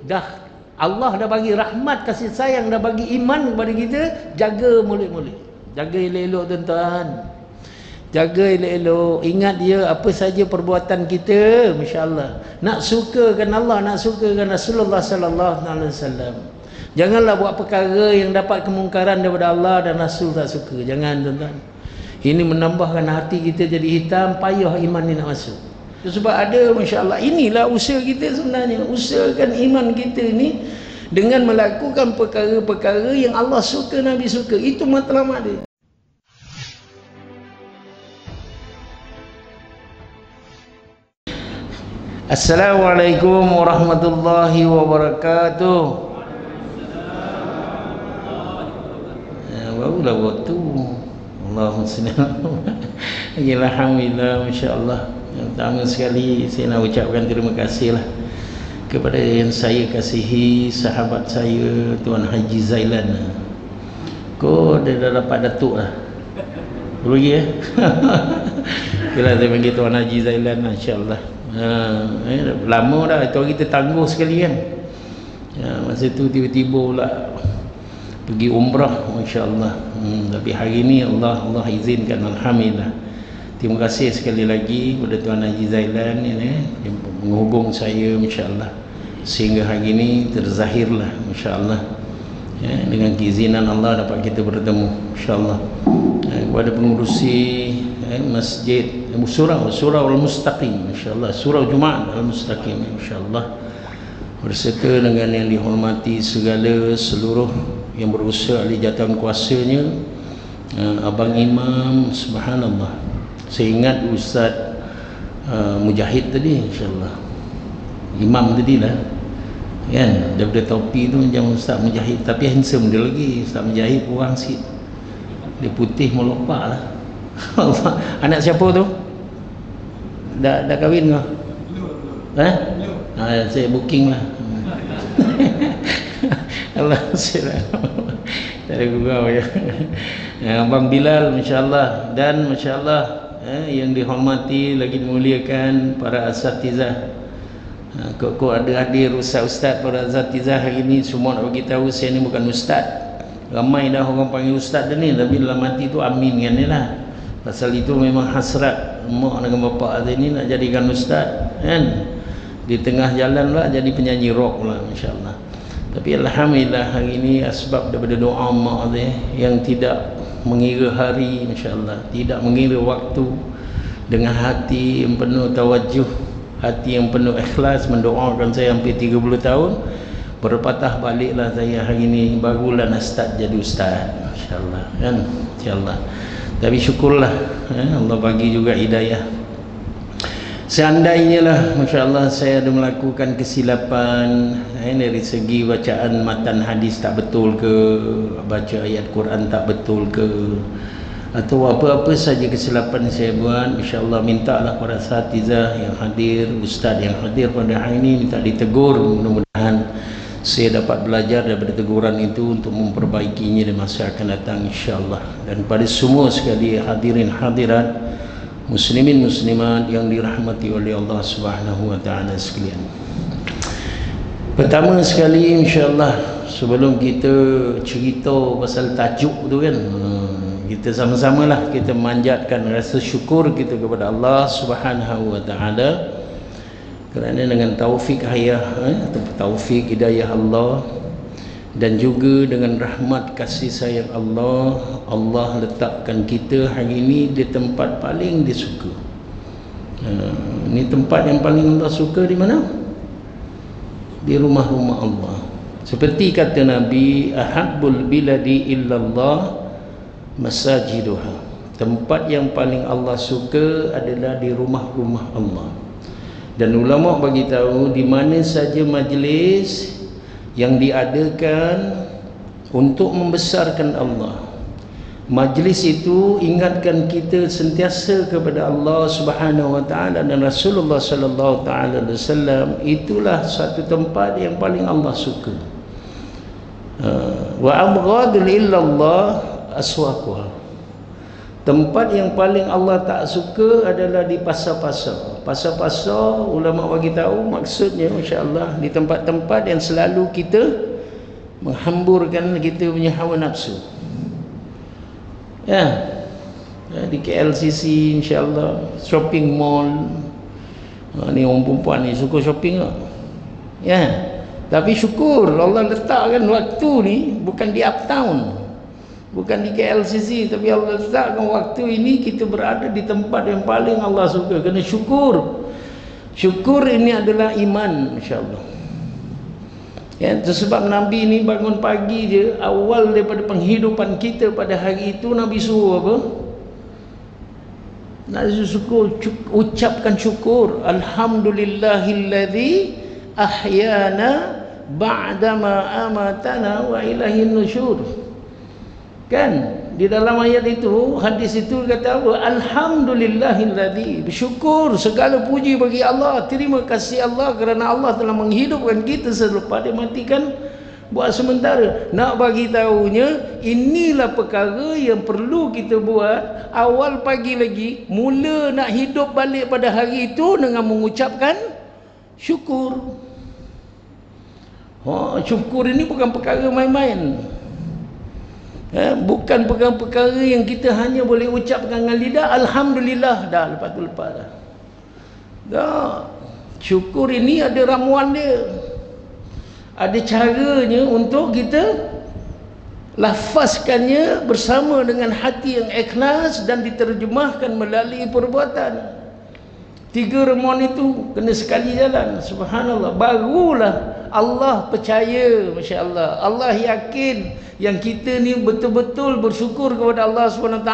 dah Allah dah bagi rahmat, kasih sayang, dah bagi iman kepada kita, jaga molek-molek. Jaga elok-elok tuan-tuan. Jaga elok-elok. Ingat dia apa saja perbuatan kita, masya-Allah. Nak sukakan Allah, nak sukakan Rasulullah sallallahu alaihi wasallam. Janganlah buat perkara yang dapat kemungkaran daripada Allah dan Rasul tak suka. Jangan tuan-tuan. Ini menambahkan hati kita jadi hitam, payah iman ni nak masuk. Sebab ada, masya-Allah, inilah usaha kita sebenarnya. Usahakan iman kita ni dengan melakukan perkara-perkara yang Allah suka, Nabi suka. Itu matlamat dia. Assalamualaikum warahmatullahi wabarakatuh. Barulah waktu. Allahumma salli ala Alhamdulillah, masya-Allah. Yang pertama sekali saya nak ucapkan terima kasihlah kepada yang saya kasihi, sahabat saya Tuan Haji Zailan. Kau dah dapat datuk lah. Lagi ya. Bila saya panggil Tuan Haji Zailan, insya-Allah. Lama dah itu kita tangguh sekali kan. Masa tu tiba-tiba pula pergi umrah, masya-Allah. Tapi hari ni Allah izinkan, alhamdulillah. Terima kasih sekali lagi kepada Tuan Haji Zailan ini yang menghubung saya, masya-Allah, sehingga hari ini terzahirlah, masya-Allah, ya, dengan keizinan Allah dapat kita bertemu, masya-Allah. Kepada pengurusi masjid Surau Al-Mustaqim, masya-Allah, Surau Jumaat Al-Mustaqim, masya-Allah, berserta dengan yang dihormati segala seluruh yang berusaha ahli jawatan kuasanya, abang imam, subhanallah. Saya ingat Ustaz Mujahid tadi, insya-Allah, imam tadi lah kan, daripada topi tu macam Ustaz Mujahid, tapi handsome dia lagi. Ustaz Mujahid kurang sikit, dia putih melopak lah. Anak siapa tu? Dah kahwin ke? Saya booking lah. Allah silakan. Tak ada gurau ya. Abang Bilal, masya-Allah, dan masya-Allah yang dihormati lagi dimuliakan para asatizah. Kok ada hadir ustaz-ustaz, para asatizah hari ini semua nak bagi tahu saya ni bukan ustaz. Ramai dah orang panggil ustaz dah ni, tapi dalam hati tu amin kan ni lah. Pasal itu memang hasrat mak dengan bapak saya ni nak jadikan ustaz kan. Di tengah jalan lah jadi penyanyi rock pula, masya-Allah. Tapi alhamdulillah hari ini asbab daripada doa mak saya yang tidak mengira hari, masya-Allah, tidak mengira waktu, dengan hati yang penuh tawajuh, hati yang penuh ikhlas mendoakan saya hampir 30 tahun. Berpatah baliklah saya hari ini, barulah nak start jadi ustaz, masya-Allah kan, insya-Allah. Tapi syukurlah Allah bagi juga hidayah. Seandainya lah, masya-Allah, saya ada melakukan kesilapan dari segi bacaan matan hadis tak betul ke, baca ayat Quran tak betul ke, atau apa-apa saja kesilapan saya buat, insya-Allah mintalah para asatizah yang hadir, ustaz yang hadir pada hari ini minta ditegur. Mudah-mudahan saya dapat belajar daripada teguran itu untuk memperbaikinya di masa akan datang, insya-Allah. Dan pada semua sekali hadirin hadirat, muslimin muslimat yang dirahmati oleh Allah Subhanahu wa taala sekalian. Pertama sekali, insya-Allah, sebelum kita cerita pasal tajuk tu kan, kita sama-samalah kita manjatkan rasa syukur kita kepada Allah Subhanahu wa taala kerana dengan taufik taufik hidayah Allah dan juga dengan rahmat kasih sayang Allah, Allah letakkan kita hari ini di tempat paling disuka. Ini tempat yang paling Allah suka di mana? Di rumah-rumah Allah. Seperti kata Nabi, ahabbul biladi illallah masajiduha. Tempat yang paling Allah suka adalah di rumah-rumah Allah. Dan ulama bagi tahu di mana saja majlis yang diadakan untuk membesarkan Allah, majlis itu ingatkan kita sentiasa kepada Allah Subhanahu wa taala dan Rasulullah sallallahu taala alaihi wasallam, itulah satu tempat yang paling Allah suka. Wa abghadul illallah aswaquha. Tempat yang paling Allah tak suka adalah di pasar-pasar. Pasar-pasar, ulama bagi tahu maksudnya, masya-Allah, di tempat-tempat yang selalu kita menghamburkan kita punya hawa nafsu. Ya. Di KLCC, insya-Allah, shopping mall. Ni orang perempuan ni suka shopping tak? Ya. Tapi syukur Allah letakkan waktu ni bukan di uptown, bukan di KLCC, tapi Allah letakkan waktu ini kita berada di tempat yang paling Allah suka. Kena syukur. Syukur ini adalah iman, insya-Allah. Ya, itu sebab Nabi ni bangun pagi je, awal daripada penghidupan kita pada hari itu Nabi suruh apa? Nabi syukur, ucapkan syukur. Alhamdulillahilladzi ahyana ba'dama amatana wa ilaihin nusyur. Kan di dalam ayat itu, hadis itu kata apa? Alhamdulillahilladzi, bersyukur, segala puji bagi Allah, terima kasih Allah kerana Allah telah menghidupkan kita selepas dia matikan buat sementara. Nak bagi tahunya, inilah perkara yang perlu kita buat awal pagi lagi, mula nak hidup balik pada hari itu dengan mengucapkan syukur. Syukur ini bukan perkara main-main. Bukan perkara yang kita hanya boleh ucapkan dengan lidah, alhamdulillah, dah, lepas tu lepas dah. Dah. Syukur ini ada ramuan dia. Ada caranya untuk kita lafazkannya bersama dengan hati yang ikhlas dan diterjemahkan melalui perbuatan. 3 ramuan itu kena sekali jalan. Subhanallah. Barulah Allah percaya, masya-Allah. Allah yakin yang kita ni betul-betul bersyukur kepada Allah SWT,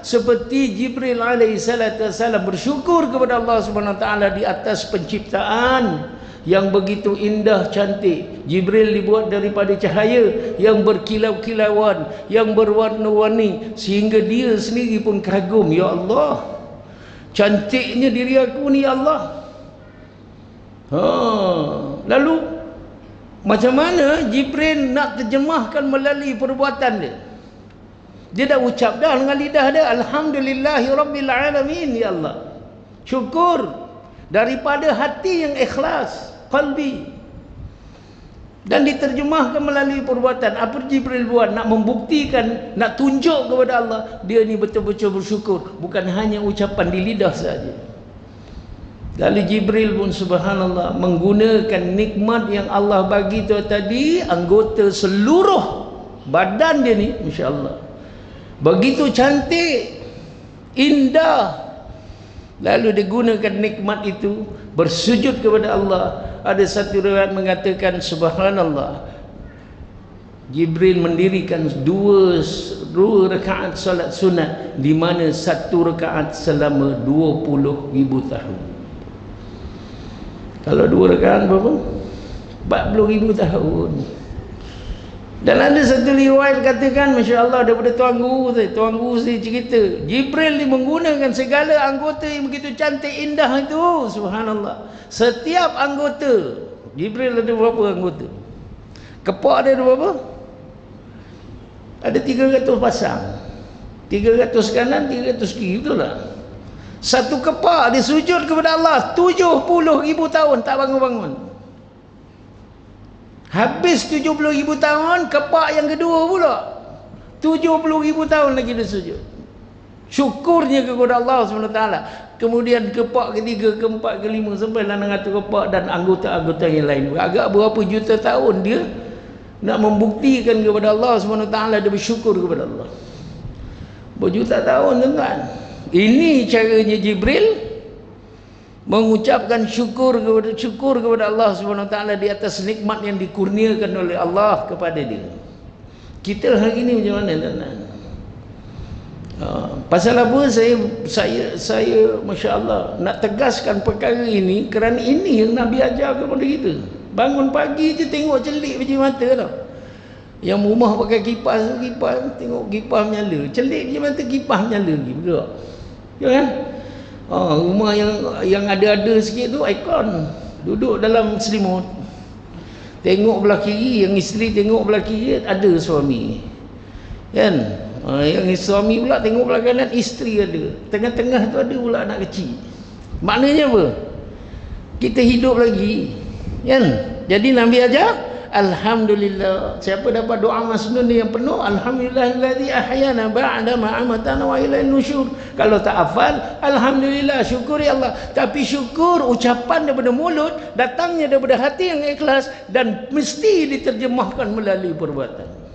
seperti Jibril alaihi salatu wasallam bersyukur kepada Allah SWT di atas penciptaan yang begitu indah, cantik. Jibril dibuat daripada cahaya yang berkilau-kilauan, yang berwarna-warni, sehingga dia sendiri pun kagum. Ya Allah, cantiknya diri aku ni, ya Allah. Lalu macam mana Jibril nak terjemahkan melalui perbuatan dia? Dia dah ucap dah dengan lidah dia, Alhamdulillahi Rabbil Alamin, ya Allah. Syukur daripada hati yang ikhlas, qalbi. Dan diterjemahkan melalui perbuatan. Apa Jibril buat? Nak membuktikan, nak tunjuk kepada Allah, dia ni betul-betul bersyukur, bukan hanya ucapan di lidah saja. Lalu Jibril pun subhanallah menggunakan nikmat yang Allah bagi tu tadi, anggota seluruh badan dia ni, masya-Allah, begitu cantik, indah. Lalu dia gunakan nikmat itu bersujud kepada Allah. Ada satu riwayat mengatakan subhanallah, Jibril mendirikan dua rakaat solat sunat, di mana satu rakaat selama 20,000 tahun. Kalau 2 rakaat berapa? 40,000 tahun. Dan ada satu riwayat katakan, masya Allah, daripada Tuan Guru saya cerita, Jibril ni menggunakan segala anggota yang begitu cantik, indah itu, subhanallah. Setiap anggota Jibril ada berapa anggota? Kepak dia ada berapa? Ada 300 pasang, 300 kanan, 300 kiri, betul tak? Satu kepak dia sujud kepada Allah 70,000 tahun tak bangun-bangun. Habis 70,000 tahun, kepak yang kedua pula 70,000 tahun lagi dia sujud. Syukurnya kepada Allah SWT. Kemudian kepak ketiga, keempat, kelima, sampai 600 kepak dan anggota-anggota yang lain. Agak berapa juta tahun dia nak membuktikan kepada Allah SWT dia bersyukur kepada Allah. Berjuta tahun, tuan-tuan. Ini caranya Jibril mengucapkan syukur kepada Allah SWT di atas nikmat yang dikurniakan oleh Allah kepada dia. Kita hari ini macam mana, tuan-tuan? Pasal apa saya masya-Allah nak tegaskan perkara ini, kerana ini yang Nabi ajar kepada kita. Bangun pagi je tengok celik biji mata tau. Yang rumah pakai kipas, tengok kipas menyala, celik biji mata, kipas menyala lagi, betul? Ya kan? Rumah yang ada-ada sikit tu aircon, duduk dalam selimut, tengok belah kiri, yang isteri tengok belah kiri, ada suami, kan? Yang suami pula tengok belah kanan, isteri ada, tengah-tengah tu ada pula anak kecil. Maknanya apa? Kita hidup lagi, kan? Jadi Nabi ajar alhamdulillah. Siapa dapat doa masnun yang penuh, alhamdulillahillazi ahyana ba'da ma amatana wa ilaihin nusyur. Kalau tak hafal, alhamdulillah, syukuri Allah. Tapi syukur ucapan daripada mulut, datangnya daripada hati yang ikhlas, dan mesti diterjemahkan melalui perbuatan.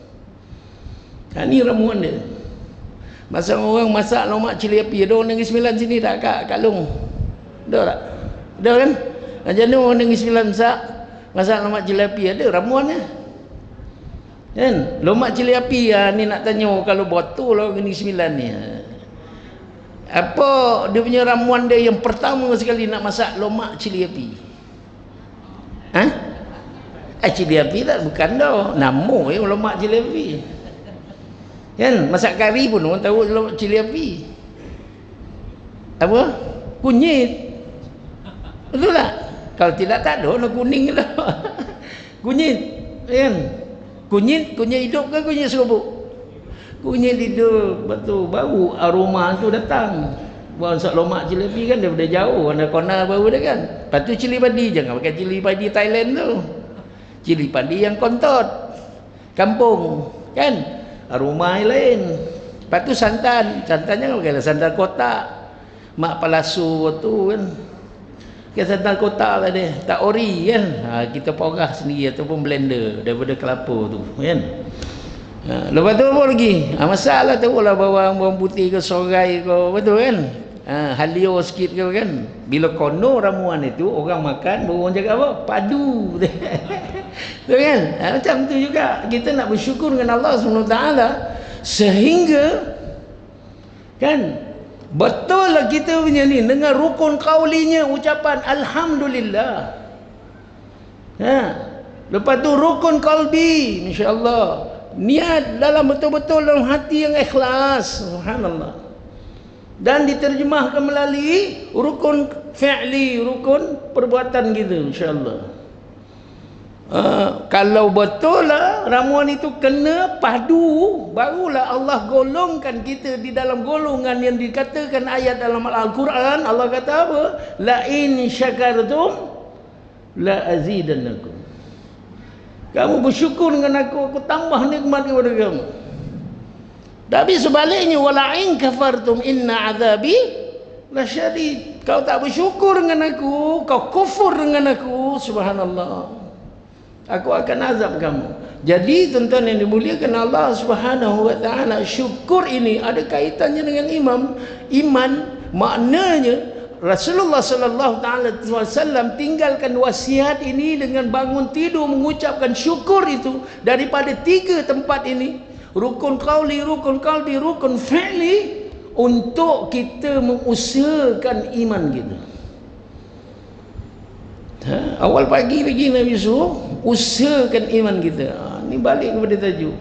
Ini ramuan dia. Masa orang masak lomak cili api, ada orang Negeri Sembilan sini tak Kak Long? Ada tak? Ada kan? Macam mana orang Negeri Sembilan masak lomak cili api, ada ramuannya kan? Lomak cili api ni nak tanya kalau botol orang Negeri Sembilan ni, apa dia punya ramuan dia yang pertama sekali nak masak lomak cili api? Cili api tak, bukan dah nama lomak cili api kan? Masak kari pun orang tahu lomak cili api apa? Kunyit, betul tak? Kalau tidak tak ada warna kuning dah. Kunyit, kan? Kunyit hidup ke kunyit serabut? Kunyit hidup, betul. Bau aroma tu datang. Buat masak lomak cili api kan daripada jauh, kona bau dia kan. Lepas tu cili padi, jangan pakai cili padi Thailand tu. Cili padi yang kontot, kampung, kan? Aroma yang lain. Lepas tu santan, santannya bukanlah santan kotak, mak palasu tu kan. Santan kotak tadi, tak ori kan, kita porah sendiri ataupun blender daripada kelapa tu kan. Lepas tu apa lagi? Masalah tu lah bawang putih ke sorai ke, betul kan? Halio sikit ke kan. Bila kono ramuan itu orang makan, baru orang cakap apa? Padu. Betul kan? Macam tu juga kita nak bersyukur dengan Allah SWT sehingga kan betul lah kita punya ni dengan rukun qaulinya ucapan alhamdulillah. Lepas tu rukun qalbi, insya-Allah. Niat dalam betul-betul dalam hati yang ikhlas, subhanallah. Dan diterjemahkan melalui rukun fi'li, rukun perbuatan gitu, insya-Allah. Kalau betul lah ramuan itu kena padu, barulah Allah golongkan kita di dalam golongan yang dikatakan ayat dalam Al-Quran. Allah kata apa? La in syakartum la azidannakum. Kamu bersyukur dengan aku tambah nikmat kepada kamu. Tapi sebaliknya, wala in kafartum inna azabi lasyadid. Kau tak bersyukur dengan aku, kau kufur dengan aku, subhanallah, aku akan azab kamu. Jadi tuan-tuan yang dimuliakan Allah Subhanahu wa taala, syukur ini ada kaitannya dengan iman. Maknanya Rasulullah sallallahu taala wasallam tinggalkan wasiat ini dengan bangun tidur mengucapkan syukur itu daripada 3 tempat ini, rukun qauli, rukun qalbi, rukun fi'li, untuk kita mengusahakan iman kita. Awal pagi lagi Nabi suruh usahakan iman kita. Ni balik kepada tajuk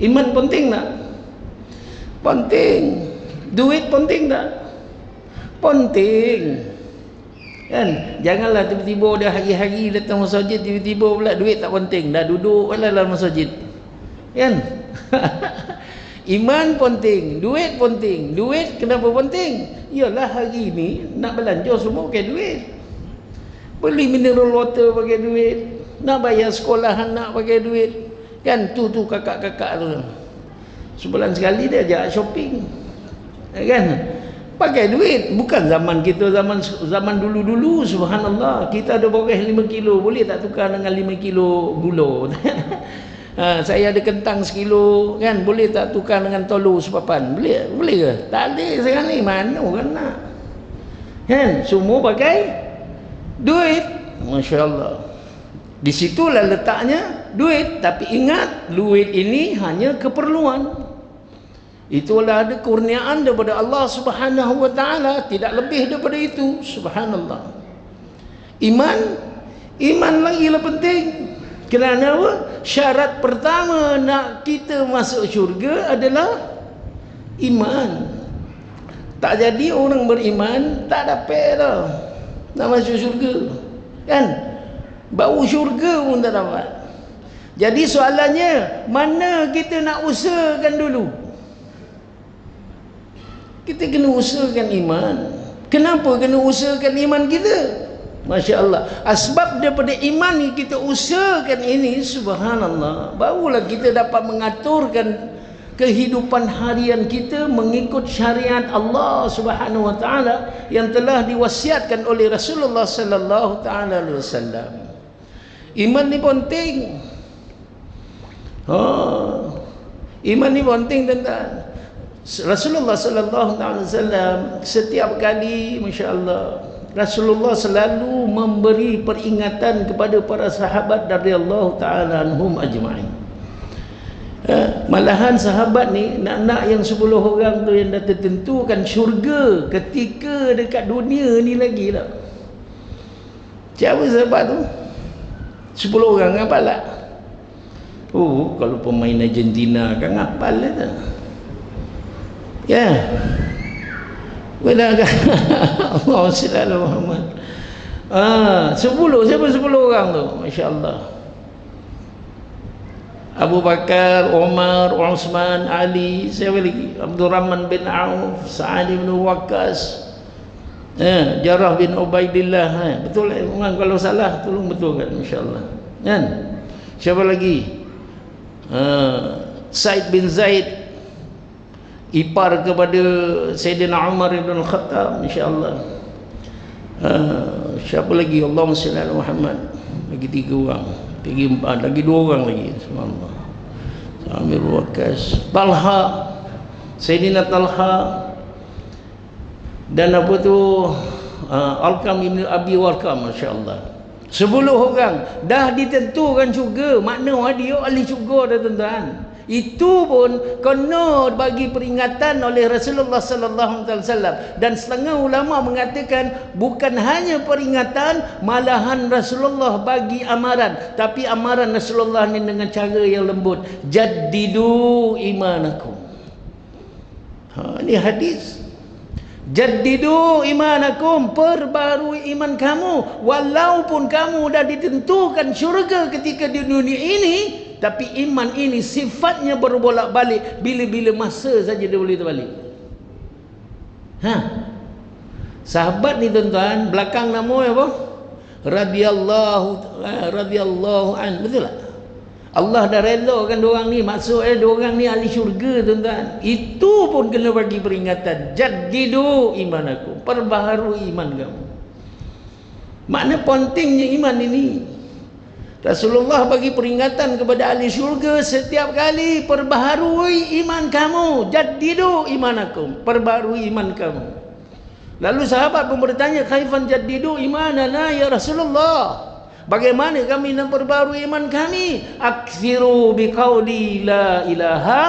iman. Penting tak? Penting. Duit penting tak? Penting kan? Janganlah tiba-tiba dah hari-hari datang masjid, tiba-tiba pula duit tak penting, dah duduk dalam masjid kan? Iman penting, duit penting. Duit kenapa penting? Yalah hari ni nak belanja semua pakai duit. Beli mineral water pakai duit, nak bayar sekolah anak pakai duit kan? Tu kakak-kakak tu sebulan sekali dia ajak shopping kan, pakai duit. Bukan zaman kita, zaman dulu-dulu, subhanallah, kita ada boreh 5 kilo, boleh tak tukar dengan 5 kilo gula? Saya ada kentang 1 kilo kan, boleh tak tukar dengan telur sepapan? Boleh ke? Tak ada sekarang ni, mana orang nak kan? Semua pakai duit, Masya Allah. Di situlah letaknya duit. Tapi ingat, duit ini hanya keperluan. Itulah ada kurniaan daripada Allah Subhanahu wa taala, tidak lebih daripada itu, subhanallah. Iman lagi lah penting. Kerana apa? Syarat pertama nak kita masuk syurga adalah iman. Tak jadi orang beriman tak dapat dah nak masuk syurga kan? Bau syurga pun tak dapat. Jadi soalannya, mana kita nak usahakan dulu? Kita kena usahakan iman. Kenapa kena usahakan iman kita? Masya Allah. Asbab daripada iman ni kita usahakan ini, subhanallah, barulah kita dapat mengaturkan kehidupan harian kita mengikut syariat Allah Subhanahu wa taala yang telah diwasiatkan oleh Rasulullah sallallahu taala alaihi wasallam. Iman ni penting. Iman ni penting, tuan-tuan. Rasulullah sallallahu alaihi wasallam setiap kali, masya-Allah, Rasulullah selalu memberi peringatan kepada para sahabat radhiyallahu taala anhum ajma'in. Malahan sahabat ni nak yang 10 orang tu yang dah tertentukan syurga ketika dekat dunia ni lagi tak. Siapa sahabat tu? 10 orang hafal tak? Oh, kalau pemain Argentina kan hafal lah tak? Ya. Benar kan? Allah SWT Muhammad. 10, siapa 10 orang tu? Masya Allah. Abu Bakar, Umar, Uthman, Ali, siapa lagi? Abdul Rahman bin Auf, Sa'ad bin Waqqas, Jarrah bin Ubaidillah. Betul lah, kalau salah tolong betulkan, insya-Allah. Kan? Siapa lagi? Said bin Zaid, ipar kepada Sayyidina Umar ibn Khattab, insya-Allah. Siapa lagi? Allahumma shalli ala Muhammad. Lagi 3 orang. Lagi 2 orang lagi, subhanallah. Amir Waqqas, Talha, Sayyidina Talha, dan apa tu, Alqam ibn Abi Warqam, masya-Allah. 10 orang dah ditentukan juga, makna dia ahli syurga dah, tuan-tuan. Itu pun kena bagi peringatan oleh Rasulullah sallallahu alaihi wasallam, dan setengah ulama mengatakan bukan hanya peringatan, malahan Rasulullah bagi amaran, tapi amaran Rasulullah ni dengan cara yang lembut. Jaddidu imanakum. Ini hadis. Jaddidu imanakum, perbarui iman kamu, walaupun kamu dah ditentukan syurga ketika di dunia ini, tapi iman ini sifatnya berbolak-balik, bila-bila masa saja dia boleh terbalik. Sahabat ni, tuan-tuan, belakang nama apa? Radhiyallahu an. Betul tak? Allah dah relakan diorang ni, maksud diorang ni ahli syurga, tuan-tuan. Itu pun kena bagi peringatan. Jaddidu imanakum, perbaharui iman kamu. Makna pentingnya iman ini. Rasulullah bagi peringatan kepada ahli syurga setiap kali, perbaharui iman kamu. Jaddidu imanakum, perbaharui iman kamu. Lalu sahabat pun bertanya, kaifan jaddidu imanana ya Rasulullah? Bagaimana kami nak perbaharui iman kami? Aksiru biqauli la ilaha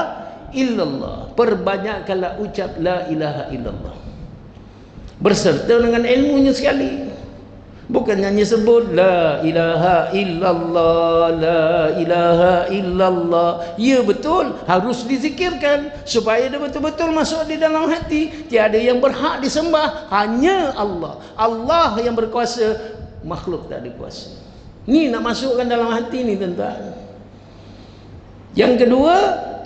illallah. Perbanyakkanlah ucap la ilaha illallah, berserta dengan ilmunya sekali. Bukan hanya sebut la ilaha illallah, la ilaha illallah. Ya, betul, harus dizikirkan supaya dia betul-betul masuk di dalam hati. Tiada yang berhak disembah, hanya Allah. Allah yang berkuasa, makhluk tak ada kuasa. Ni nak masukkan dalam hati ni, tuan-tuan. Yang kedua,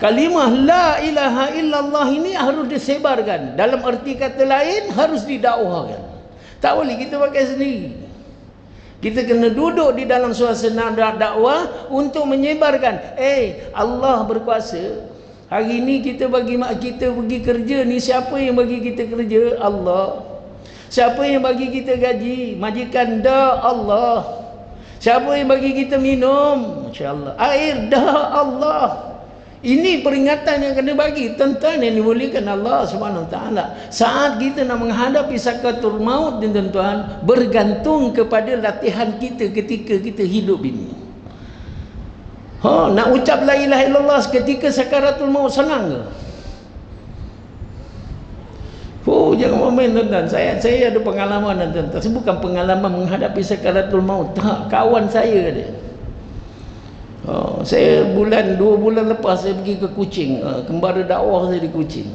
kalimah la ilaha illallah ini harus disebarkan. Dalam erti kata lain, harus didakwakan. Tak boleh kita pakai sendiri. Kita kena duduk di dalam suasana dakwah untuk menyebarkan. Allah berkuasa. Hari ni kita bagi mak kita pergi kerja ni, siapa yang bagi kita kerja? Allah. Siapa yang bagi kita gaji? Majikan? Dah, Allah. Siapa yang bagi kita minum? Masya-Allah. Air? Dah, Allah. Ini peringatan yang kena bagi, tuan-tuan, yang dimuliakan Allah Subhanahu Wa Taala. Saat kita nak menghadapi sakaratul maut, tuan-tuan, bergantung kepada latihan kita ketika kita hidup ini. Nak ucap la ilaha illallah ketika sakaratul maut senang ke? Jangan main, tuan-tuan. Saya ada pengalaman, tuan-tuan. Saya bukan pengalaman menghadapi sakaratul maut. Tak, kawan saya ada. Saya 2 bulan lepas saya pergi ke Kuching, kembara dakwah saya di Kuching.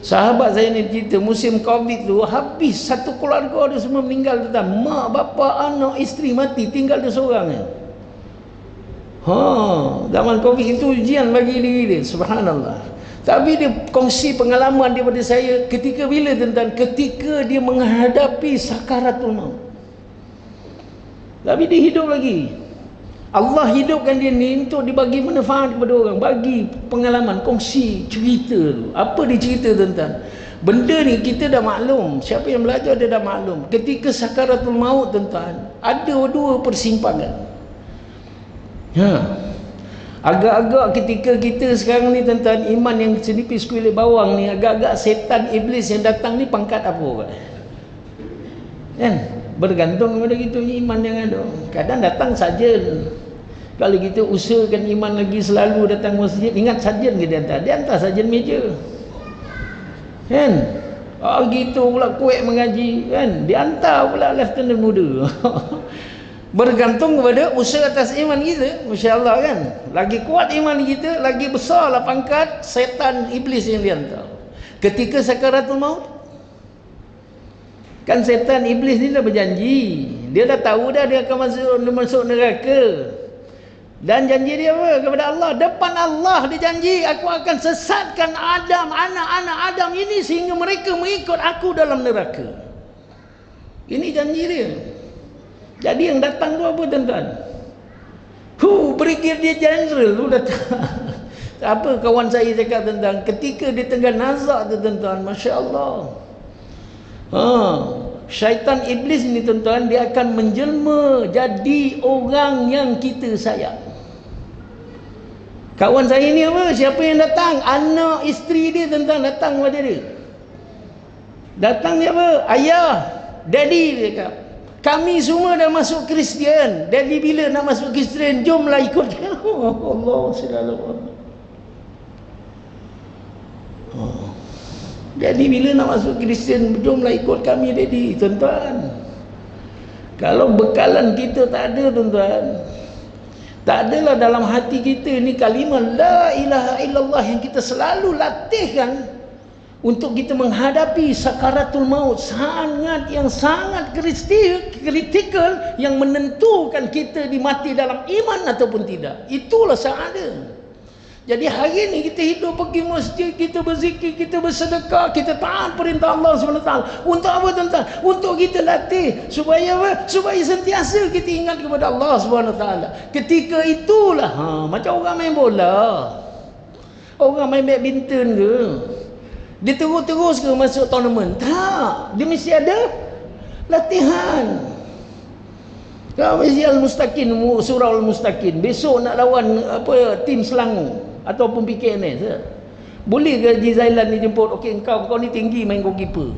Sahabat saya ni cerita, musim Covid tu habis satu keluarga dia semua meninggal, tuan. Mak, bapa, anak, isteri mati, tinggal dia seorang je. Zaman Covid itu ujian bagi diri dia, subhanallah. Tapi dia kongsi pengalaman daripada saya ketika bila tuan-tuan, ketika dia menghadapi sakaratul maut. Tapi dia hidup lagi. Allah hidupkan dia ni untuk dibagi manfaat kepada orang, bagi pengalaman, kongsi cerita tu. Apa dia cerita tuan-tuan? Benda ni kita dah maklum, siapa yang belajar dia dah maklum. Ketika sakaratul maut tuan-tuan, ada dua persimpangan. Agak-agak ketika kita sekarang ni tuan-tuan, iman yang senipis kulit bawang ni, agak-agak setan iblis yang datang ni pangkat apa kan? Bergantung kepada kita iman yang ada. Kadang datang sajen. Kalau kita usahakan iman lagi selalu datang masjid, ingat sajen ke dia hantar sajen meja kan? Gitu pula kuat mengaji kan, dia hantar pula lieutenant muda. Bergantung kepada usaha atas iman kita. Masya Allah kan, lagi kuat iman kita, lagi besarlah pangkat setan iblis yang dihantar ketika sakaratul maut. Kan setan iblis ni dah berjanji, dia dah tahu dah dia akan masuk neraka. Dan janji dia apa kepada Allah? Depan Allah dia janji, aku akan sesatkan Adam, anak-anak Adam ini sehingga mereka mengikut aku dalam neraka. Ini janji dia. Jadi yang datang tu apa tuan-tuan? Brigadier General tu datang. Apa kawan saya cakap tentang ketika dia tengah nazak tu tuan-tuan, Masya Allah. Syaitan iblis ni tuan-tuan, dia akan menjelma jadi orang yang kita sayang. Kawan saya ni apa? Siapa yang datang? Anak isteri dia tuan-tuan datang kepada dia. Datang dia apa? Ayah, daddy dia cakap, kami semua dah masuk Kristian. Daddy bila nak masuk Kristian? Jomlah ikut. Allah SWT. Jadi bila nak masuk Kristian, jomlah ikut kami daddy. Tuan-tuan, kalau bekalan kita tak ada tuan-tuan, tak adalah dalam hati kita ni kalimah la ilaha illallah yang kita selalu latihkan untuk kita menghadapi sakaratul maut, sangat kritikal yang menentukan kita dimati dalam iman ataupun tidak. Itulah sahaja. Jadi hari ni kita hidup pergi masjid, kita berzikir, kita bersedekah, kita taat perintah Allah SWT. Untuk apa tuan-tuan? Untuk kita latih supaya apa? Supaya sentiasa kita ingat kepada Allah SWT. Ketika itulah macam orang main bola, orang main badminton ke, dia terus ke masuk tournament? Tak, dia mesti ada latihan. Kalau mesti Al-Mustaqin, surah Al-Mustaqin, besok nak lawan apa, tim Selangor ataupun PKNS, boleh ke Haji Zailan ni jemput, okey engkau ni tinggi main goalkeeper,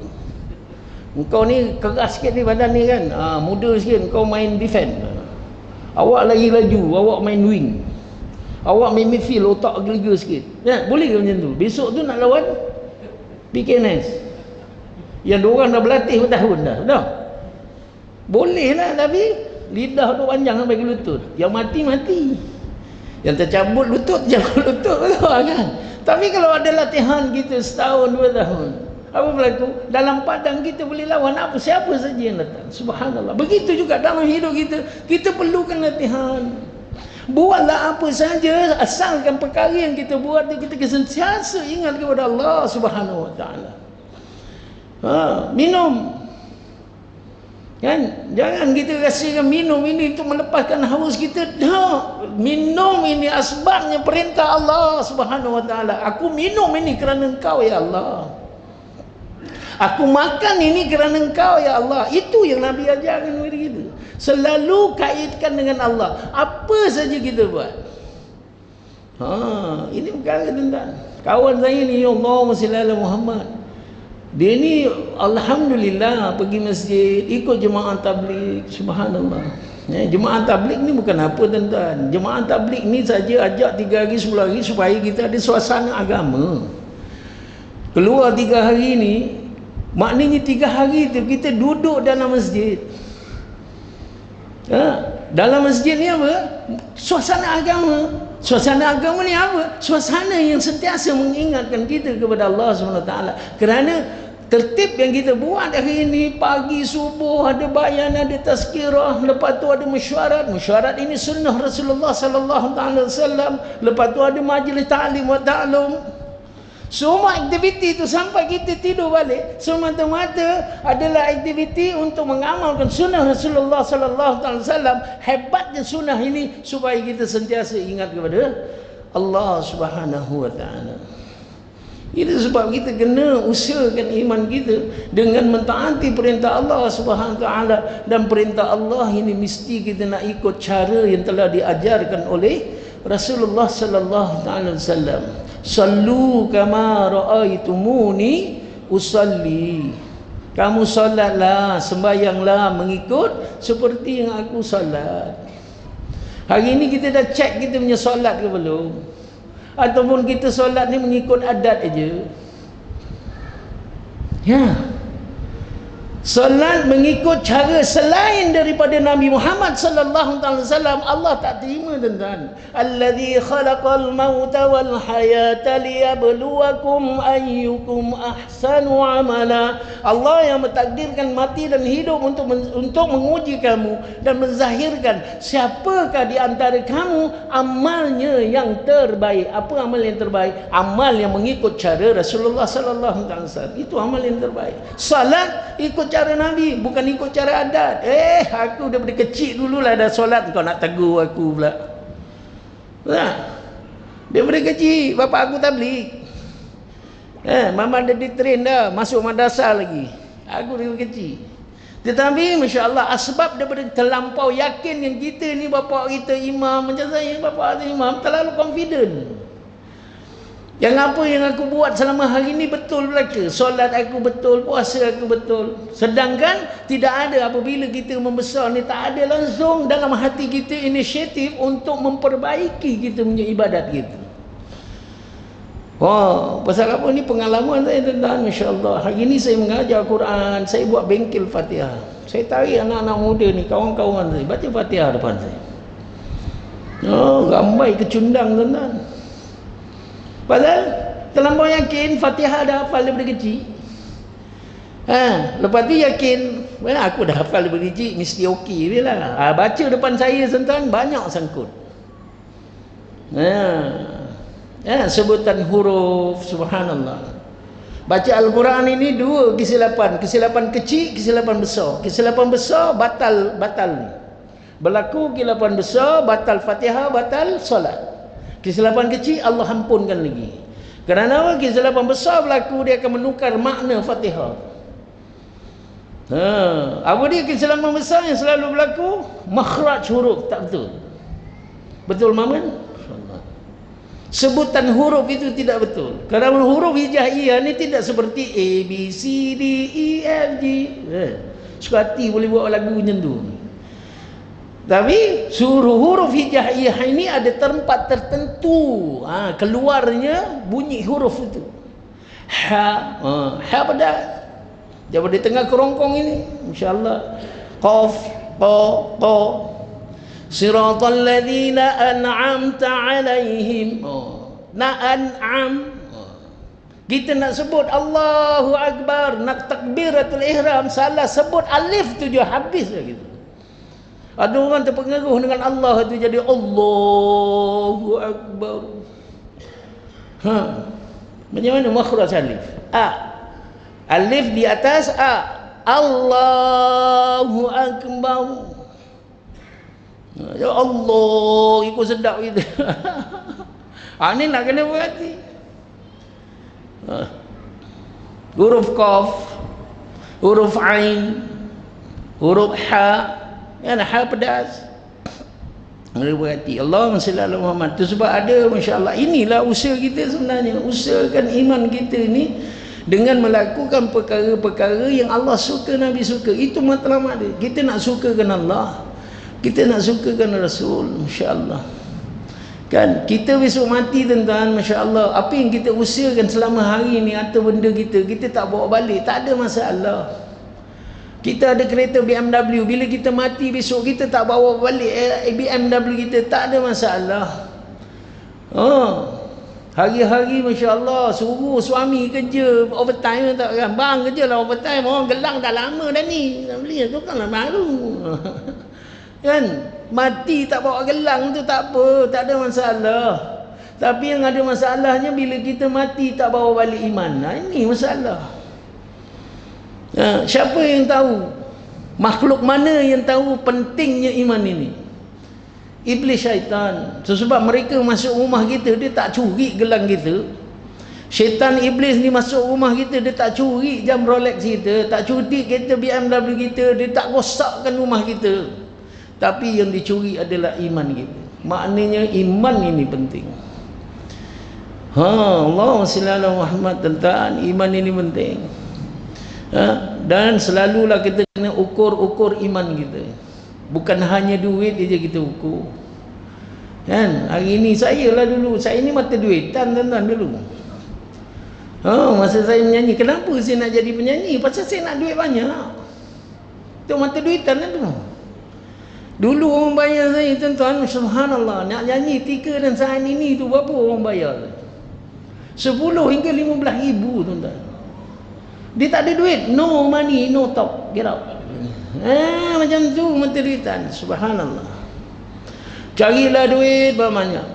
engkau ni keras sikit ni badan ni kan, muda sikit engkau main defend, awak lagi laju, awak main wing, awak main midfield, otak gelega sikit ya? Boleh ke macam tu? Besok tu nak lawan PKNS yang diorang dah berlatih bertahun dah. Boleh lah, tapi lidah tu panjang sampai ke lutut. Yang mati, yang tercabut lutut kan. Tapi kalau ada latihan kita setahun 2 tahun, apa berlaku? Dalam padang kita boleh lawan siapa saja yang datang. Subhanallah. Begitu juga dalam hidup kita perlukan latihan. Buatlah apa saja, asalkan perkara yang kita buat kita sentiasa ingat kepada Allah Subhanahu Wa Taala. Minum kan, jangan kita rasakan minum ini untuk melepaskan haus kita. Tak, minum ini asbabnya perintah Allah Subhanahu Wa Taala. Aku minum ini kerana Engkau ya Allah, aku makan ini kerana Engkau ya Allah. Itu yang Nabi ajarkan kepada kita. Selalu kaitkan dengan Allah. Apa saja kita buat. Ini perkara tuan-tuan. Kawan saya ni, Allahumma salli ala Muhammad, dia ni alhamdulillah pergi masjid, ikut jemaah tabligh. Subhanallah. Jemaah tabligh ni bukan apa tuan-tuan. Jemaah tabligh ni saja ajak 3 hari 10 hari supaya kita ada suasana agama. Keluar 3 hari ni, maknanya 3 hari tu kita duduk dalam masjid. Dalam masjid ni apa? Suasana agama. Suasana agama ni apa? Suasana yang sentiasa mengingatkan kita kepada Allah SWT. Kerana tertib yang kita buat hari ini, pagi subuh ada bayan, ada tazkirah, lepas tu ada mesyuarat. Mesyuarat ini sunnah Rasulullah SAW. Lepas tu ada majlis ta'lim wa ta'lum. Semua aktiviti itu sampai kita tidur balik semata-mata adalah aktiviti untuk mengamalkan sunnah Rasulullah sallallahu alaihi wasallam. Hebatnya sunnah ini supaya kita sentiasa ingat kepada Allah Subhanahu wa taala. Itu sebab kita kena usahakan iman kita dengan mentaati perintah Allah Subhanahu wa taala, dan perintah Allah ini mesti kita nak ikut cara yang telah diajarkan oleh Rasulullah sallallahu alaihi wasallam. Sallu kama raaitumuni usalli. Kamu solatlah, sembahyanglah mengikut seperti yang aku solat. Hari ini kita dah cek kita punya solat ke belum? Ataupun kita solat ni mengikut adat aja? Ya. Solat mengikut cara selain daripada Nabi Muhammad sallallahu alaihi wasallam, Allah tak terima, tuan-tuan. Allazi khalaqal mauta wal hayata liyabluwakum ayyukum ahsanu amala. Allah yang mentakdirkan mati dan hidup untuk menguji kamu dan menzahirkan siapakah di antara kamu amalnya yang terbaik. Apa amal yang terbaik? Amal yang mengikut cara Rasulullah sallallahu alaihi wasallam. Itu amal yang terbaik. Salat ikut cara Nabi, bukan ikut cara adat. Aku daripada kecil dululah dah solat, kau nak tegur aku pula. Nah, daripada kecil bapa aku tabligh. Mama dah ditrain dah, masuk madrasah lagi. Aku daripada kecil. Tetapi masya-Allah, asbab daripada terlampau yakin yang kita ni bapa kita imam, macam saya bapa saya imam, terlalu confident. Yang apa yang aku buat selama hari ini betul belaka. Solat aku betul, puasa aku betul. Sedangkan tidak ada apabila kita membesar ni, tak ada langsung dalam hati kita inisiatif untuk memperbaiki kita punya ibadat kita. Pasal apa ni pengalaman saya, tuan-tuan, masya-Allah. Hari ini saya mengajar Quran, saya buat bengkel Fatihah. Saya tarik anak-anak muda ni, kawan-kawan saya, baca Fatihah depan saya. Ramai kecundang, tuan-tuan. Padahal terlampau yakin Fatihah dah hafal daripada kecil. Lepas tu yakin aku dah hafal daripada kecil, mesti okey dia lah. Baca depan saya, tuan-tuan, banyak sangkut. Sebutan huruf, subhanallah. Baca Al-Quran ini dua kesilapan. Kesilapan kecil, kesilapan besar. Kesilapan besar batal ni. Berlaku kesilapan besar, batal Fatihah, batal solat. Kesilapan kecil Allah ampunkan lagi. Kerana apa? Kesilapan besar berlaku, dia akan menukar makna Fatihah. Apa dia kesilapan besar yang selalu berlaku? Makhraj huruf tak betul. Betul, Maman? Sebutan huruf itu tidak betul. Kerana huruf hijaiyah ni tidak seperti A, B, C, D, E, F, G. Suka hati boleh buat lagu macam tu. Tapi suruh huruf hijaiyah ini ada tempat tertentu keluarnya bunyi huruf itu. Ha pedas. Daripada tengah kerongkong ini, insya-Allah. Qaf, ta. Siratal ladzina an'amta 'alaihim. An'am. Kita nak sebut Allahu Akbar, nak takbiratul ihram, salah sebut alif tu je habis dah gitu. Ada orang terpengaruh dengan Allah itu jadi Allahu Akbar. Macam mana makhraj alif? Alif di atas Allahu Akbar. Ya Allah, ikut sedap kita. Ni nak kena berhati. Huruf Qaf, huruf Ain, huruf Ha. Ha pedas. Mari berhati. Allahumma salli ala Muhammad. Tu sebab ada, masya-Allah, inilah usaha kita sebenarnya. Usahakan iman kita ni dengan melakukan perkara-perkara yang Allah suka, Nabi suka. Itu matlamat dia. Kita nak sukakan Allah, kita nak sukakan Rasul, masya-Allah. Kan kita besok mati, tuan-tuan, masya-Allah, apa yang kita usahakan selama hari ni atau benda kita tak bawa balik, tak ada masalah. Kita ada kereta BMW, bila kita mati besok kita tak bawa balik BMW kita, tak ada masalah. Hari-hari masya-Allah suruh suami kerja overtime tak kan? Bang kerja lah overtime, orang gelang dah lama dah ni. Nak beli tu kan lah baru. Kan? Mati tak bawa gelang tu tak apa, tak ada masalah. Tapi yang ada masalahnya bila kita mati tak bawa balik iman. Ini masalah. Siapa yang tahu? Makhluk mana yang tahu pentingnya iman ini? Iblis, syaitan. Sebab mereka masuk rumah kita, dia tak curi gelang kita. Syaitan iblis ni masuk rumah kita, dia tak curi jam Rolex kita, tak curi kereta BMW kita, dia tak rosakkan rumah kita. Tapi yang dicuri adalah iman kita. Maknanya iman ini penting. Allahumma salli ala Muhammad. Tentang iman ini penting. Dan selalulah kita kena ukur iman kita. Bukan hanya duit je kita ukur. Kan? Hari ni saya lah dulu, saya ni mata duitan tuan-tuan dulu. Masa saya menyanyi, kenapa saya nak jadi penyanyi? Pasal saya nak duit banyak. Tu mata duitan lah tu. Dulu orang bayar saya tuan-tuan, subhanallah, nak nyanyi tika dan saat ini tu berapa orang bayar? 10 hingga 15 ribu tuan-tuan. Dia tak ada duit, no money, no talk, get out. Macam tu mata duitan, subhanallah. Carilah duit banyak.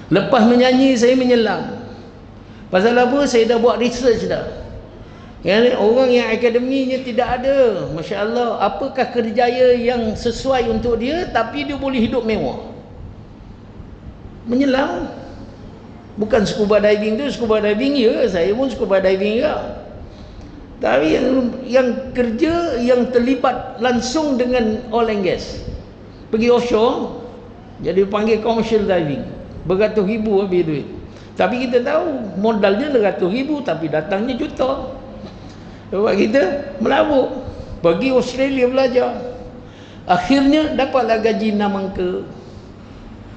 Lepas menyanyi saya menyelam. Pasal apa? Saya dah buat research dah. Orang yang akademinya tidak ada, Masya Allah, apakah kerjaya yang sesuai untuk dia tapi dia boleh hidup mewah? Menyelam. Bukan scuba diving tu, scuba diving ya, saya pun scuba diving juga. Tapi yang kerja yang terlibat langsung dengan oil and gas, pergi offshore, jadi panggil commercial diving, beratus ribu habis duit. Tapi kita tahu modalnya 100 ribu tapi datangnya juta. Sebab kita melabur, pergi Australia belajar, akhirnya dapatlah gaji 6 angka,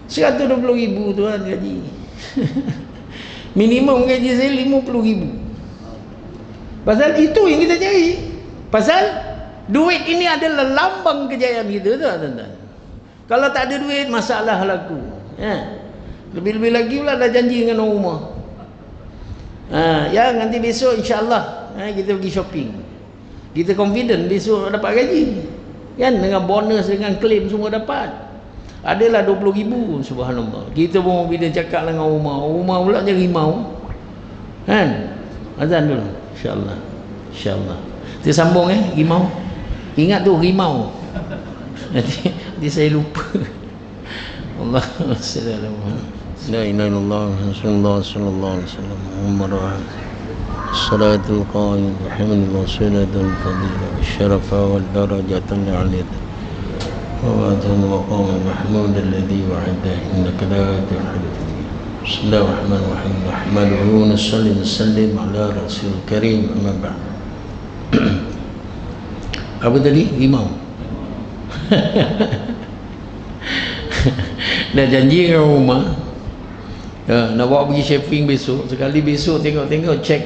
120 ribu tuan gaji. Minimum gaji saya 50 ribu. Pasal itu yang kita cari. Pasal duit ini adalah lambang kejayaan kita tuan-tuan. Kalau tak ada duit, masalah laku. Lebih-lebih lagi pula dah janji dengan orang rumah. Ya nanti besok insya-Allah kita pergi shopping. Kita confident besok dapat gaji. Kan dengan bonus, dengan claim semua dapat. Adalah 20 ribu, subhanallah. Kita pun bila cakap dengan rumah pula jadi rimau. Kan? Azan dulu, insya-Allah. Insya-Allah. Kita sambung rimau. Ingat tu rimau. Nanti saya lupa. Allahumma salli ala Muhammad. La ilaha illallah Rasulullah sallallahu alaihi wasallam. Muhammad salatul qaim rahimahullah sunnatul fadilah syarafa wal darajatul aliyah. وَوَعَدَ الْمَقَامَ مَحْمُودَ الَّذِي وَعَدَهُ إِنَّكَ لَا تُخْلِفُ الْمِيعَادَ. بسم الله الرحمن الرحيم. نحمده ونصلي وسلم على رسول الكريم. أما بعد. Apa tadi? Rimau. Dah janji dengan rumah. Nak bawa pergi shopping besok. Sekali besok tengok-tengok cek.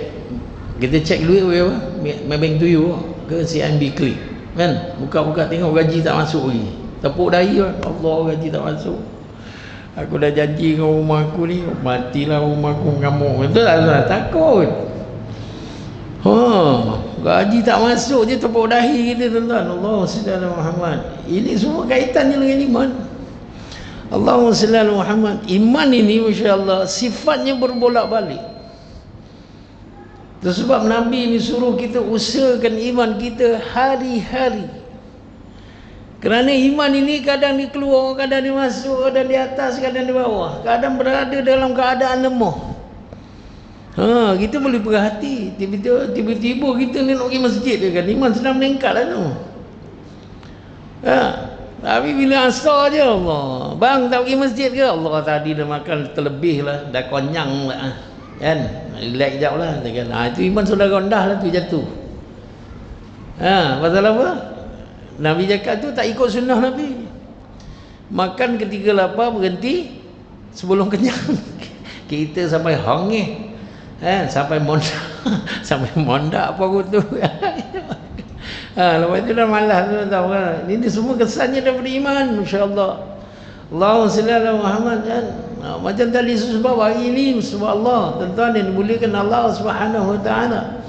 Kita cek duit apa? Bank to you ke CIMB Click. Kan? Buka-buka tengok gaji tak masuk lagi. Tepuk dahi lah. Allah, gaji tak masuk. Aku dah janji dengan rumah aku ni, matilah rumah aku mengamuk. Betul tak? Takut. Gaji tak masuk je tepuk dahi kita tuan-tuan. Allahumma salli ala Muhammad. Ini semua kaitannya dengan iman. Allahumma salli ala Muhammad. Iman ini masya-Allah sifatnya berbolak-balik. Sebab Nabi ni suruh kita usahakan iman kita hari-hari. Kerana iman ini kadang dia keluar, kadang dia masuk, kadang di atas, kadang di bawah, kadang berada dalam keadaan lemah. Kita boleh berhati. Tiba-tiba kita ni nak pergi masjid dia kan, iman sedang meningkat lah tu. Tapi bila asar je Allah, bang tak pergi masjid ke? Allah tadi dah makan terlebih lah, dah konyang lah kan, relax sekejap lah kan? Itu iman sudah rendah lah tu, jatuh. Pasal apa? Nabi cakap tu tak ikut sunnah Nabi. Makan ketika lapar, berhenti sebelum kenyang. Kita sampai hangih, sampai mondak sampai mondak apa tu. Lepas tu dah malas tu tahu kan. Ini semua kesannya daripada iman, masya-Allah. Allahumma salli ala Muhammad kan. Macam tadi sebab hari ini subhanallah, tuan-tuan yang dimuliakan Allah Subhanahu wa taala.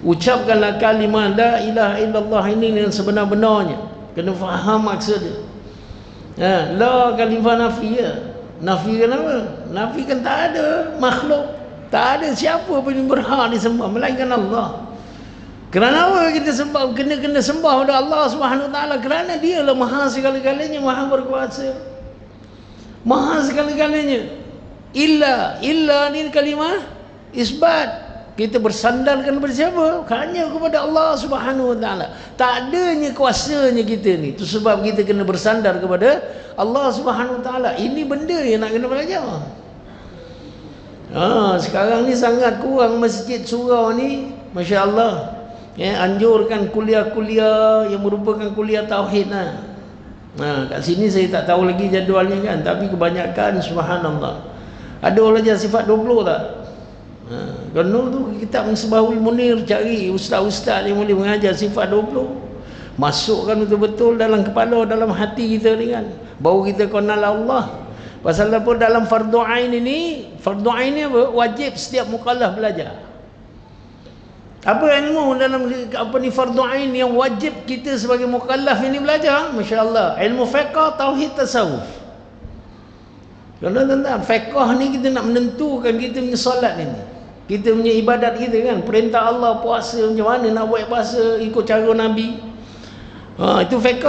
Ucapkanlah kalimah la ilaha illallah ini dengan sebenar-benarnya. Kena faham maksud dia. La kalimah nafiyah. Nafikan apa? Nafikan tak ada makhluk, tak ada siapa pun yang berhak disembah melainkan Allah. Kerana apa kita sembah? Kena sembah pada Allah Subhanahu Wa Taala, kerana Dialah Maha segala-galanya, Maha berkuasa, Maha segala-galanya. Illa ni kalimah isbat. Kita bersandarkan kepada siapa? Hanya kepada Allah Subhanahu Wa Taala. Tak adanya kuasanya kita ni. Itu sebab kita kena bersandar kepada Allah Subhanahu Wa Taala. Ini benda yang nak kena belajar. Sekarang ni sangat kurang masjid surau ni, masya-Allah. Anjurkan kuliah-kuliah yang merupakan kuliah tauhid lah. Kat sini saya tak tahu lagi jadualnya kan, tapi kebanyakan subhanallah. Ada orang belajar sifat 20 tak? Kalau tu kitab Misbahul Munir, cari ustaz-ustaz yang boleh mengajar sifat 20. Masukkan betul-betul dalam kepala, dalam hati kita ni kan. Baru kita kenal Allah. Pasal apa dalam fardu ain ini? Fardu ain ni apa? Wajib setiap mukallaf belajar. Apa ilmu dalam apa ni fardu ain yang wajib kita sebagai mukallaf ini belajar? Masya-Allah, ilmu fiqh, tauhid, tasawuf. Kalau tentang fiqh ni kita nak menentukan kita punya solat ni, kita punya ibadat kita kan, perintah Allah, puasa macam mana nak buat puasa ikut cara Nabi. Itu fiqh.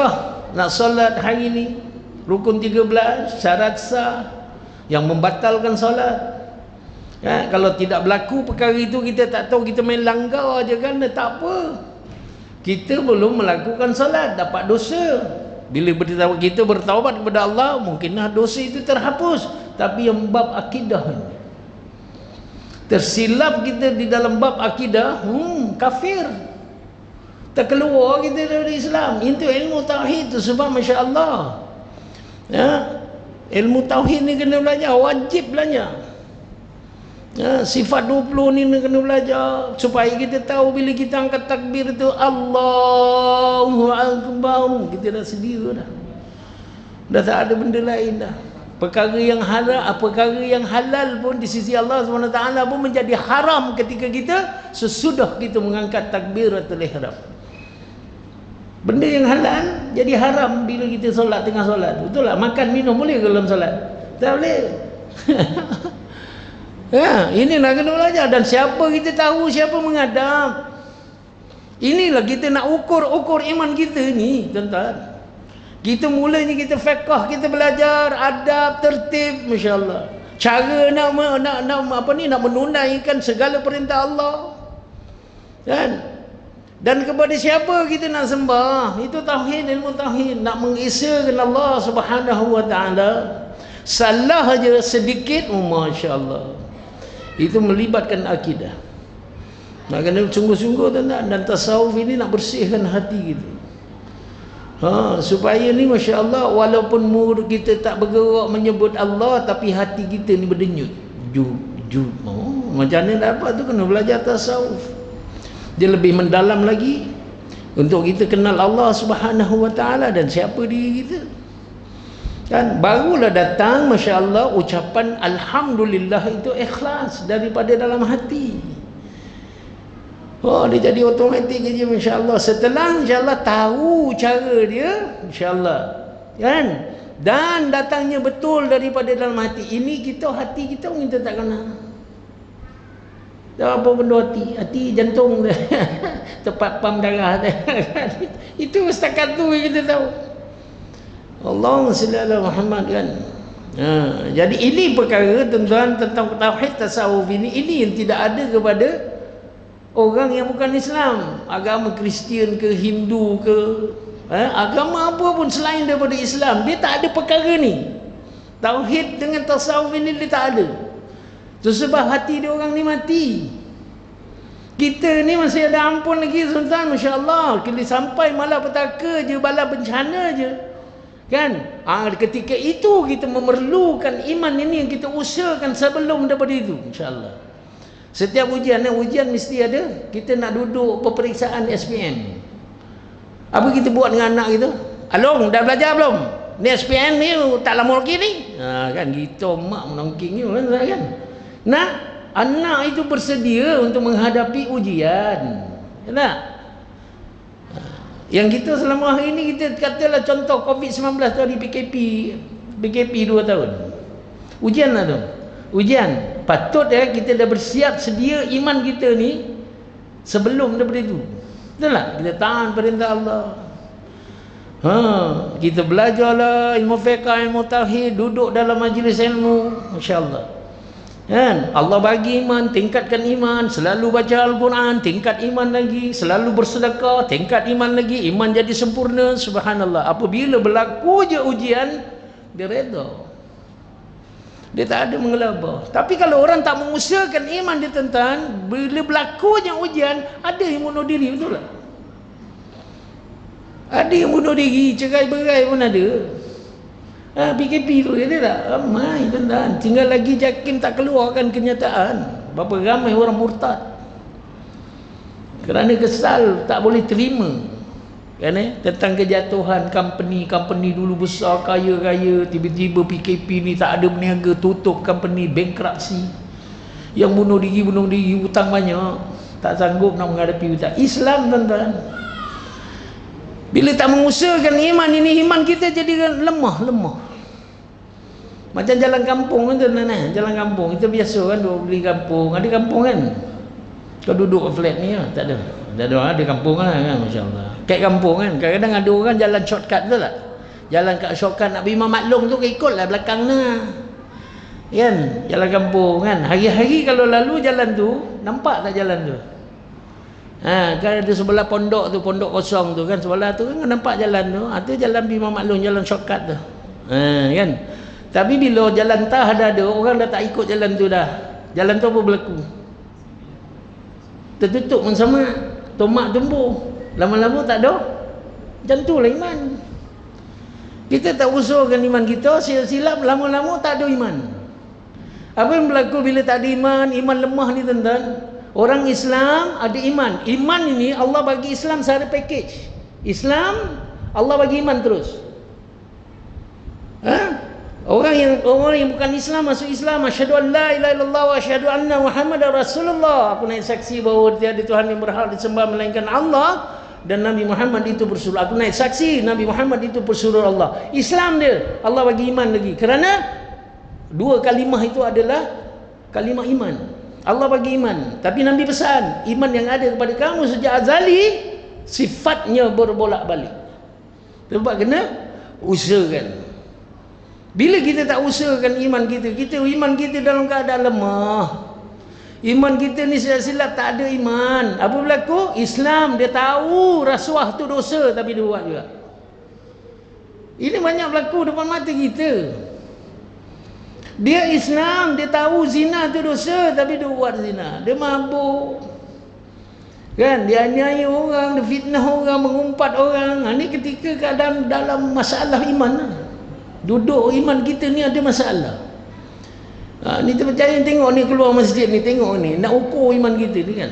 Nak solat hari ni, rukun 13, syarat sah yang membatalkan solat. Kalau tidak berlaku perkara itu, kita tak tahu, kita main langgar aja kan, tak apa. Kita belum melakukan solat, dapat dosa. Bila kita bertaubat kepada Allah, mungkinlah dosa itu terhapus. Tapi yang bab akidah ni, tersilap kita di dalam bab akidah, kafir, terkeluar kita dari Islam. Itu ilmu tauhid tu. Sebab Masya Allah, ilmu tauhid ni kena belajar, wajib belajar. Sifat 20 ni kena belajar supaya kita tahu bila kita angkat takbir itu Allahu Akbar, kita dah sedia dah tak ada benda lain dah. Perkara yang halal pun di sisi Allah SWT pun menjadi haram ketika kita sesudah kita mengangkat takbiratul ihram. Benda yang halal jadi haram bila kita solat, tengah solat. Betul tak? Makan minum boleh ke dalam solat? Tak boleh. Ini nak kena belajar. Dan siapa kita tahu, siapa mengadap. Inilah kita nak ukur iman kita ni, tuan-tuan. Kita mulanya kita fiqh, kita belajar adab, tertib, masya-Allah. Cara nak menunaikan segala perintah Allah. Kan? Dan kepada siapa kita nak sembah? Itu tauhid, ilmu tauhid. Nak mengesakan Allah Subhanahu Wa Taala. Salah aja sedikit, masya-Allah, itu melibatkan akidah. Nak kena sungguh-sungguh dan tasawuf ini nak bersihkan hati kita. Supaya ni masya-Allah, walaupun mulut kita tak bergerak menyebut Allah, tapi hati kita ni berdenyut. Macam mana dapat tu? Kena belajar tasawuf. Dia lebih mendalam lagi untuk kita kenal Allah Subhanahu Wa Taala dan siapa diri kita. Kan barulah datang masya-Allah ucapan alhamdulillah itu ikhlas daripada dalam hati. Dia jadi automatik aja masya-Allah. Setelah insya-Allah tahu cara dia, insya-Allah kan, dan datangnya betul daripada dalam hati. Ini hati kita kita tak kenal. Apa benda hati jantung tempat pam darah. Itu setakat tu kita tahu. Allahumma salli ala Muhammad kan. Jadi ini perkara tuan-tuan tentang tauhid tasawuf ini yang tidak ada kepada orang yang bukan Islam, agama Kristian ke Hindu ke agama apa pun selain daripada Islam, dia tak ada perkara ni. Tauhid dengan tasawuf ini dia tak ada. Itu sebab hati dia orang ni mati. Kita ni masih ada ampun lagi tuan-tuan, masya-Allah. Kita sampai malapetaka je, bala bencana je. Kan? Ketika itu kita memerlukan iman ini yang kita usahakan sebelum daripada itu, insya-Allah. Setiap ujian mesti ada. Kita nak duduk peperiksaan SPM. Apa kita buat dengan anak kita? Along, dah belajar belum? Ni SPM ni tak lama lagi ni. Kan gitu mak menongking ni kan. Nah, anak itu bersedia untuk menghadapi ujian. Kenapa? Yang kita selama hari ini, kita katalah contoh COVID-19 tadi, PKP 2 tahun. Ujian lah tu. Ujian. Patut ya kita dah bersiap sedia iman kita ni sebelum daripada itu. Betul tak? Kita tahan perintah Allah. Kita belajarlah ilmu fiqh, ilmu tauhid, duduk dalam majlis ilmu, masya-Allah. Kan? Allah bagi iman, tingkatkan iman, selalu baca Al-Quran, tingkat iman lagi, selalu bersedekah, tingkat iman lagi, iman jadi sempurna, subhanallah. Apabila berlaku je ujian, dia redha. Dia tak ada mengelabah. Tapi kalau orang tak mengusahakan iman dia tuan-tuan, bila berlaku je ujian, ada yang bunuh diri, betul tak? Ada yang bunuh diri, cerai-berai pun ada. PKP tu kata tak? Ramai tuan-tuan. Tinggal lagi JAKIM tak keluarkan kenyataan. Berapa ramai orang murtad. Kerana kesal, tak boleh terima. Kan tentang kejatuhan company dulu besar, kaya-kaya, tiba-tiba PKP ni tak ada berniaga, tutup company, bankruptcy. Yang bunuh diri, hutang banyak. Tak sanggup nak menghadapi hutang. Islam tuan-tuan. Bila tak mengusahakan iman ini, iman kita jadi lemah. Macam jalan kampung kan tuan-tuan. Jalan kampung, kita biasa kan duduk beli kampung. Ada kampung kan? Kau duduk flat ni lah, tak ada. Ada kampung lah kan, masya-Allah. Kat kampung kan, kadang-kadang ada orang jalan shortcut tu tak? Jalan kat shortcut nak pergi Imam Maklum tu, ikutlah belakang nah. Kan? Jalan kampung kan. Hari-hari kalau lalu jalan tu, nampak tak jalan tu? Kan ada sebelah pondok tu, pondok kosong tu kan, sebelah tu kan nampak jalan tu. Tu jalan Imam Maklum, jalan shortcut tu. Kan. Tapi bila jalan tah ada orang dah tak ikut jalan tu dah. Jalan tu apa berlaku? Tertutup pun sama, tomak tumbuh. Lama-lama tak ada. Macam tu lah iman. Kita tak usahakan iman kita, silap lama-lama tak ada iman. Apa yang berlaku bila tak ada iman lemah ni tuan-tuan? Orang Islam ada iman. Iman ini Allah bagi Islam secara package. Islam, Allah bagi iman terus. Orang yang bukan Islam masuk Islam, asyhadu an la ilaha illallah wa asyhadu anna Muhammadar Rasulullah. Aku naik saksi bahawa tiada Tuhan yang berhak disembah melainkan Allah dan Nabi Muhammad itu pesuruh. Aku naik saksi Nabi Muhammad itu pesuruh Allah. Islam dia, Allah bagi iman lagi. Kerana dua kalimah itu adalah kalimah iman. Allah bagi iman. Tapi Nabi pesan, iman yang ada kepada kamu sejak azali sifatnya berbolak-balik. Sebab kena usahakan. Bila kita tak usahakan iman kita iman kita dalam keadaan lemah. Iman kita ni silap tak ada iman. Apa berlaku? Islam dia tahu rasuah tu dosa tapi dia buat juga. Ini banyak berlaku depan mata kita. Dia Islam, dia tahu zina tu dosa tapi dia buat zina. Dia mabuk. Kan, dia aniaya orang, dia fitnah orang, mengumpat orang. Ini ketika keadaan dalam masalah iman. Duduk iman kita ni ada masalah. Ni terpercaya tengok ni keluar masjid ni, tengok ni nak ukur iman kita ni kan.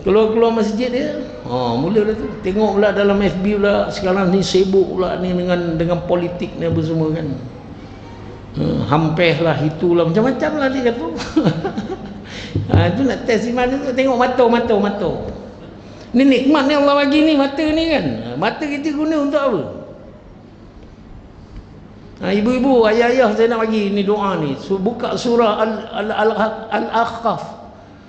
Keluar masjid dia, mula dah tu. Tengok pula dalam FB pula sekarang ni sibuk pula ni dengan politik ni apa semua kan. Hampir lah itulah macam-macam lah dia kata. Itu nak test iman tu, tengok mata. Ni nikmat ni Allah bagi ni mata ni kan. Mata kita guna untuk apa? Ibu-ibu, ayah-ayah saya nak bagi ni doa ni. Buka surah Al-Ahqaf.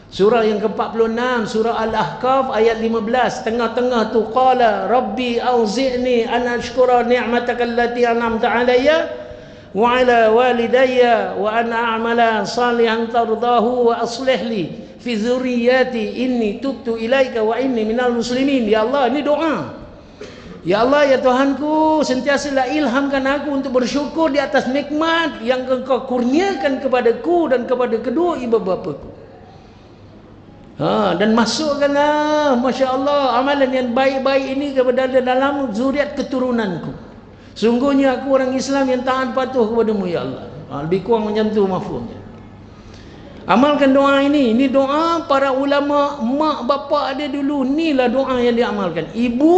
Surah yang ke-46, surah Al-Ahqaf ayat 15. Tengah-tengah tu qala rabbi auzi'ni an ashkura ni'mataka allati an'amta 'alayya wa 'ala walidayya wa an a'mala salihan tardahu wa aslih li fi dzurriyyati inni tubtu ilaika wa inni minal muslimin. Ya Allah, ini doa. Ya Allah, ya Tuhanku, sentiasalah ilhamkan aku untuk bersyukur di atas nikmat yang Engkau kurniakan kepadaku dan kepada kedua ibu bapaku. Dan masukkanlah, Masya Allah, amalan yang baik-baik ini kepada dalam zuriat keturunanku. Sungguhnya aku orang Islam yang taat patuh kepadamu, Ya Allah. Lebih kurang macam tu mafhumnya. Amalkan doa ini. Ini doa para ulama, mak bapak ada dulu. Inilah doa yang diamalkan. Ibu,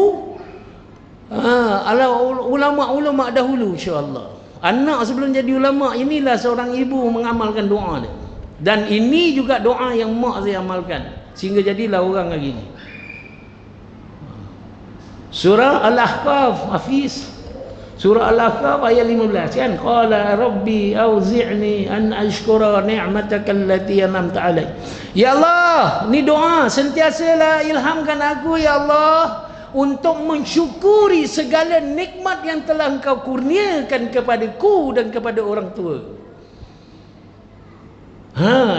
ulama-ulama dahulu, insya-Allah. Anak sebelum jadi ulama, inilah seorang ibu mengamalkan doa dia. Dan ini juga doa yang mak saya amalkan sehingga jadilah orang lagi ni. Surah Al-Ahqaf, Hafiz. Surah Al-Ahqaf ayat 15 kan, qala rabbi auzi'ni an ashkura ni'mataka allati an'amta alai. Ya Allah, ni doa sentiasalah ilhamkan aku ya Allah untuk mensyukuri segala nikmat yang telah Engkau kurniakan kepadaku dan kepada orang tua.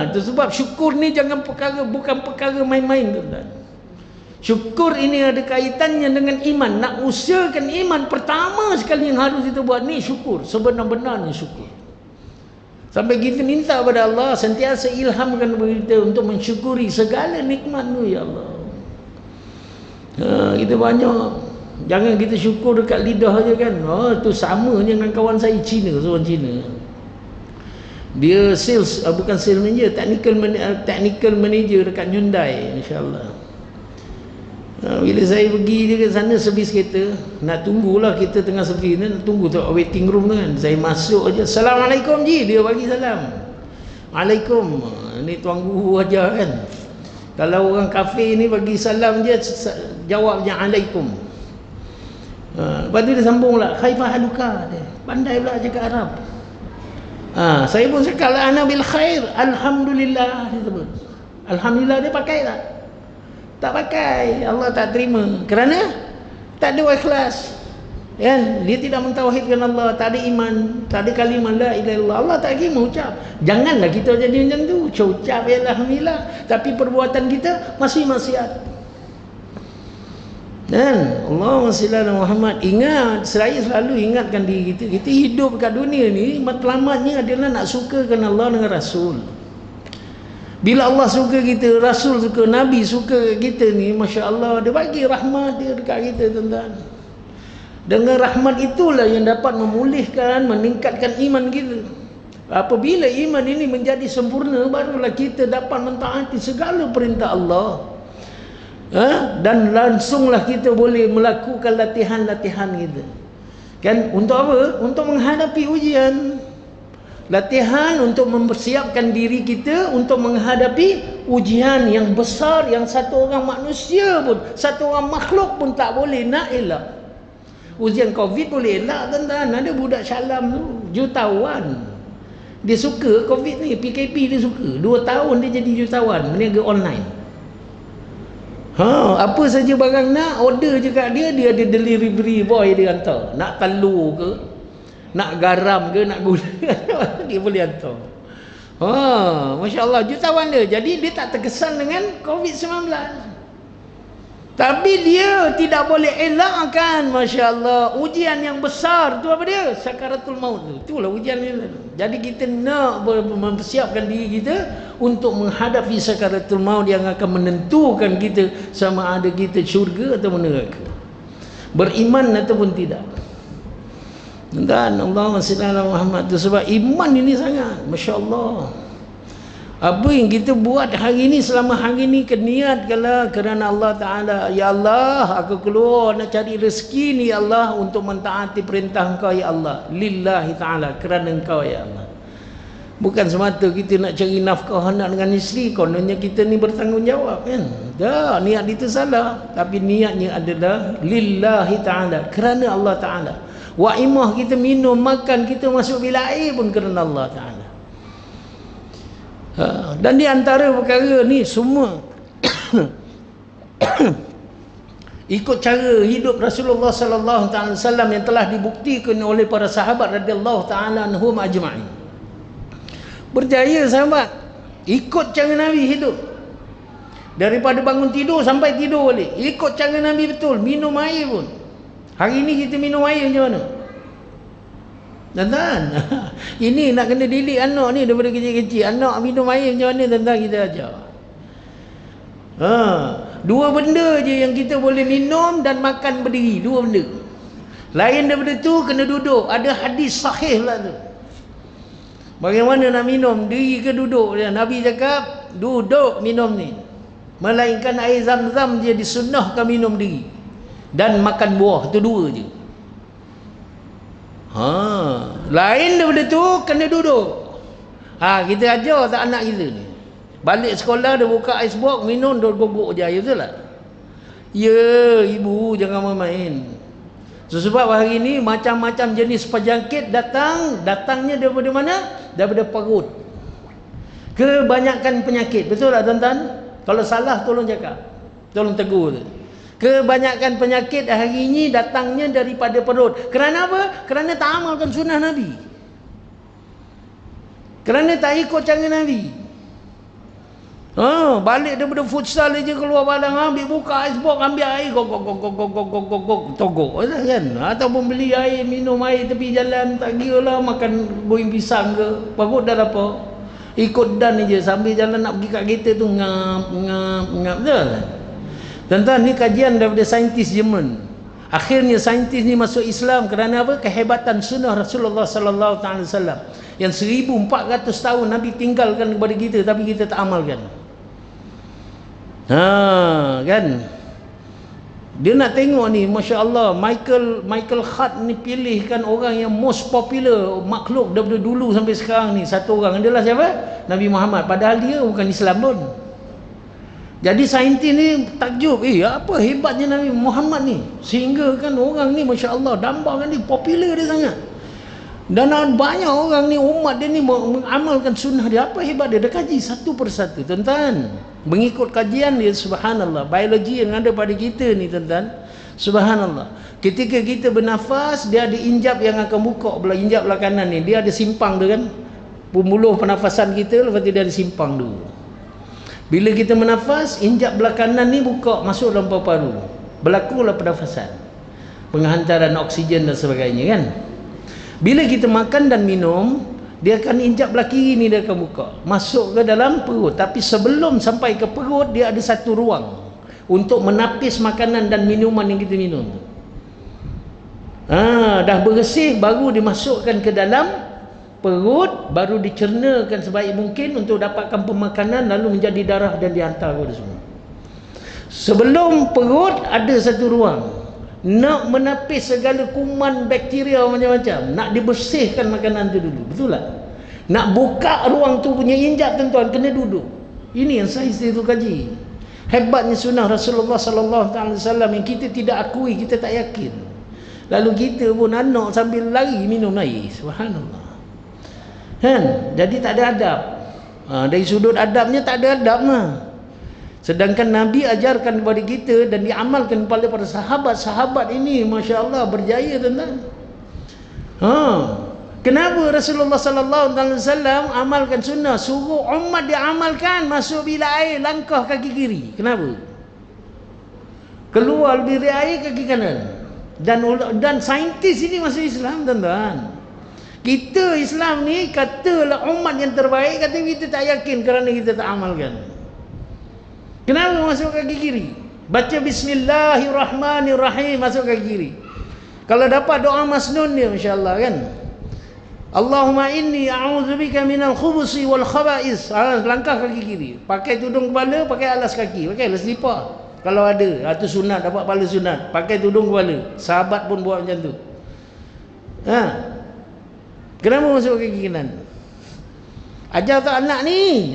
Itu sebab syukur ni bukan perkara main-main, tuan-tuan. Syukur ini ada kaitannya dengan iman. Nak usahakan iman, pertama sekali yang harus kita buat ni syukur, sebenar-benarnya syukur. Sampai kita minta kepada Allah sentiasa ilhamkan kepada kita untuk mensyukuri segala nikmat tu ya Allah. Kita banyak, jangan kita syukur dekat lidah aja kan. Tu sama dengan kawan saya Cina, seorang Cina. Dia sales, bukan sales manager, technical manager dekat Hyundai, insya-Allah. Bila saya pergi je ke sana, servis kereta, nak tunggulah, kita tengah servis ni, nak tunggu tu waiting room tu kan. Saya masuk aja, Assalamualaikum ji, dia bagi salam. Waalaikum. Ni tuan guru ajar kan. Kalau orang kafe ni bagi salam je, jawabnya alaikum. Lepas tu dia sambung lah, khaifah haluka, dia pandai pula cakap Arab. Saya pun cakap lah, ana bil khair, alhamdulillah, dia sebut. Alhamdulillah, dia pakai tak? Tak pakai, Allah tak terima. Kerana tak ada ikhlas. Kan? Dia tidak mentauhidkan Allah, tak ada iman, tak ada kalimah la ilaha illallah. Allah tak terima ucap. Janganlah kita jadi macam tu. Ucap ya alhamdulillah, tapi perbuatan kita masih maksiat. Dan Allahumma shalli ala Muhammad. Ingat, saya selalu ingatkan diri kita, kita hidup kat dunia ni, matlamatnya adalah nak sukakan Allah dengan Rasul. Bila Allah suka kita, Rasul suka, Nabi suka kita ni, Masya Allah, dia bagi rahmat dia dekat kita, tuan-tuan. Dengan rahmat itulah yang dapat memulihkan, meningkatkan iman kita. Apabila iman ini menjadi sempurna, barulah kita dapat mentaati segala perintah Allah. Dan langsunglah kita boleh melakukan latihan-latihan kita. Kan? Untuk apa? Untuk menghadapi ujian. Latihan untuk mempersiapkan diri kita untuk menghadapi ujian yang besar, yang satu orang manusia pun, satu orang makhluk pun tak boleh nak elak. Ujian Covid boleh elak, tuan-tuan. Ada budak Syalam tu, jutawan. Dia suka Covid ni, PKP dia suka. 2 tahun dia jadi jutawan, berniaga online. Apa saja barang nak, order je kat dia, dia ada delivery boy dia hantar. Nak telur ke, nak garam ke, nak gula, dia boleh hantar. Masya Allah, jutawan dia. Jadi dia tak terkesan dengan COVID-19. Tapi dia tidak boleh elakkan, Masya Allah, ujian yang besar tu. Apa dia? Sakaratul maut tu. Itulah ujian dia. Jadi kita nak mempersiapkan diri kita untuk menghadapi sakaratul maut yang akan menentukan kita sama ada kita syurga atau neraka, beriman ataupun tidak. Dan Allahumma shalli ala Muhammad. Tu sebab iman ini sangat, Masya Allah. Apa yang kita buat hari ini, selama hari ini, keniatkanlah kerana Allah Ta'ala. Ya Allah, aku keluar nak cari rezeki ni ya Allah, untuk mentaati perintah Engkau ya Allah, lillahi ta'ala, kerana Engkau ya Allah. Bukan semata kita nak cari nafkah anak dengan isteri, kononnya kita ni bertanggungjawab kan. Dah, niat itu salah. Tapi niatnya adalah lillahi ta'ala, kerana Allah Ta'ala. Wa'imah kita minum, makan, kita masuk bilik air pun kerana Allah Ta'ala. Dan di antara perkara ni semua ikut cara hidup Rasulullah sallallahu alaihi wasallam yang telah dibuktikan oleh para sahabat radhiyallahu taala anhum ajma'in. Berjaya sahabat ikut cara Nabi hidup. Daripada bangun tidur sampai tidur balik, ikut cara Nabi betul. Minum air pun, hari ni kita minum air macam mana? Tuan-tuan, ini nak kena didik anak ni daripada kecil-kecil. Anak minum air macam mana, tuan-tuan, kita ajar. Dua benda je yang kita boleh minum dan makan berdiri. Dua benda. Lain daripada tu kena duduk. Ada hadis sahih lah tu. Bagaimana nak minum, diri ke duduk? Nabi cakap duduk minum ni. Melainkan air zam-zam dia disunnahkan minum diri. Dan makan buah. Itu dua je. Lain daripada tu kena duduk. Kita ajar tak anak kita ni, balik sekolah dia buka icebox, minum, dia gogok je air, betul tak? Ya, ibu jangan main. Sebab hari ini macam-macam jenis penyakit datangnya daripada mana? Daripada perut. Kebanyakan penyakit, betul tak tuan-tuan? Kalau salah tolong cakap, tolong tegur. Kebanyakan penyakit hari ini datangnya daripada perut. Kerana apa? Kerana tak amalkan sunnah Nabi. Kerana tak ikut cara Nabi. Balik daripada futsal je keluar badan, ambil buka icebox, ambil air, togok kan. Ataupun beli air, minum air tepi jalan, tak kira lah makan goreng pisang ke, perut dah apa. Ikut dan je sambil jalan nak pergi kat kereta tu ngap betul. Tuan-tuan, ni kajian daripada saintis Jerman. Akhirnya saintis ni masuk Islam kerana apa? Kehebatan sunnah Rasulullah sallallahu alaihi wasallam yang 1400 tahun Nabi tinggalkan kepada kita tapi kita tak amalkan. Kan? Dia nak tengok ni, Masya Allah, Michael Hart ni pilihkan orang yang most popular makhluk daripada dulu sampai sekarang ni. Satu orang adalah siapa? Nabi Muhammad. Padahal dia bukan Islam pun. Jadi saintis ni takjub, apa hebatnya Nabi Muhammad ni sehingga kan orang ni Masya Allah, dambakan dia popular dia sangat. Dan banyak orang ni, umat dia ni mengamalkan sunnah dia. Apa hebat dia? Dia kaji satu persatu, tuan-tuan. Mengikut kajian dia, subhanallah. Biologi yang ada pada kita ni, tuan-tuan, subhanallah. Ketika kita bernafas, dia ada injap yang akan buka injap belah kanan ni. Dia ada simpang tu kan, pembuluh pernafasan kita, lepas tu dia ada simpang dulu. Bila kita menafas, injap belah kanan ni buka, masuk dalam paru-paru. Berlakulah pernafasan, penghantaran oksigen dan sebagainya kan. Bila kita makan dan minum, dia akan injap belah kiri ni, dia akan buka, masuk ke dalam perut. Tapi sebelum sampai ke perut, dia ada satu ruang untuk menapis makanan dan minuman yang kita minum. Dah bersih, baru dimasukkan ke dalam perut, baru dicernakan sebaik mungkin untuk dapatkan pemakanan, lalu menjadi darah dan dihantar kepada semua. Sebelum perut ada satu ruang nak menapis segala kuman bakteria macam-macam, nak dibersihkan makanan tu dulu, betul tak? Nak buka ruang tu punya injap, tuan-tuan, kena duduk. Ini yang sains itu kaji. Hebatnya sunnah Rasulullah sallallahu alaihi wasallam yang kita tidak akui, kita tak yakin. Lalu kita pun anak sambil lari minum air, subhanallah. Kan? Jadi tak ada adab. Dari sudut adabnya tak ada adab lah. Sedangkan Nabi ajarkan kepada kita dan diamalkan kepada para sahabat-sahabat ini, Masya Allah, berjaya, tuan-tuan. Kenapa Rasulullah sallallahu alaihi wasallam amalkan sunnah, suruh umat dia amalkan, masuk bilik air langkah kaki kiri? Kenapa? Keluar bilik air kaki kanan. Dan saintis ini masuk Islam, tuan-tuan. Kita Islam ni katalah umat yang terbaik, kata kita tak yakin kerana kita tak amalkan. Kenapa masuk kaki kiri? Baca bismillahirrahmanirrahim, masuk kaki kiri. Kalau dapat doa masnun dia, masya-Allah kan. Allahumma inni a'udzubika minal khubusi wal khaba'is. Langkah kaki kiri. Pakai tudung kepala, pakai alas kaki, pakai alas selipar. Kalau ada, itu sunat, dapat pahala sunat. Pakai tudung kepala. Sahabat pun buat macam tu. Kenapa masuk kaki kanan? Ajar tak anak ni?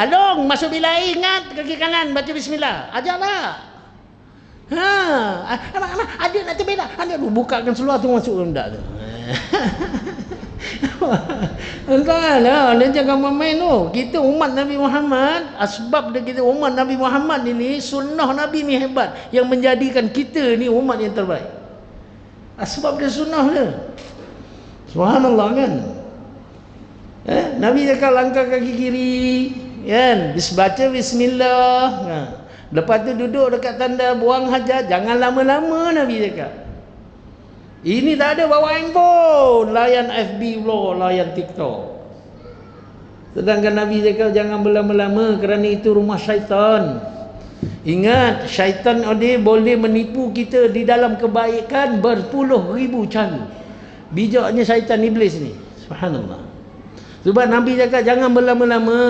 Adong, masuk bilik air, ingat kaki kanan, baca bismillah. Ajar tak? Ada nak terbelah. Ada bukakan seluar tu, masuk rendak tu. Entah lah, dia jangan main tu. Kita umat Nabi Muhammad, asbab dia kita umat Nabi Muhammad ini, sunnah Nabi ni hebat, yang menjadikan kita ni umat yang terbaik. Asbab dia sunnah dia. Subhanallah kan. Nabi cakap langkah kaki kiri kan, baca bismillah. Lepas tu duduk dekat tanda buang hajat, jangan lama-lama. Nabi cakap ini tak ada bawa handphone, layan FB pula, layan TikTok. Sedangkan Nabi cakap jangan berlama-lama kerana itu rumah syaitan. Ingat, syaitan boleh menipu kita di dalam kebaikan berpuluh ribu cara. Bijaknya syaitan iblis ni, subhanallah. Sebab Nabi cakap jangan berlama-lama.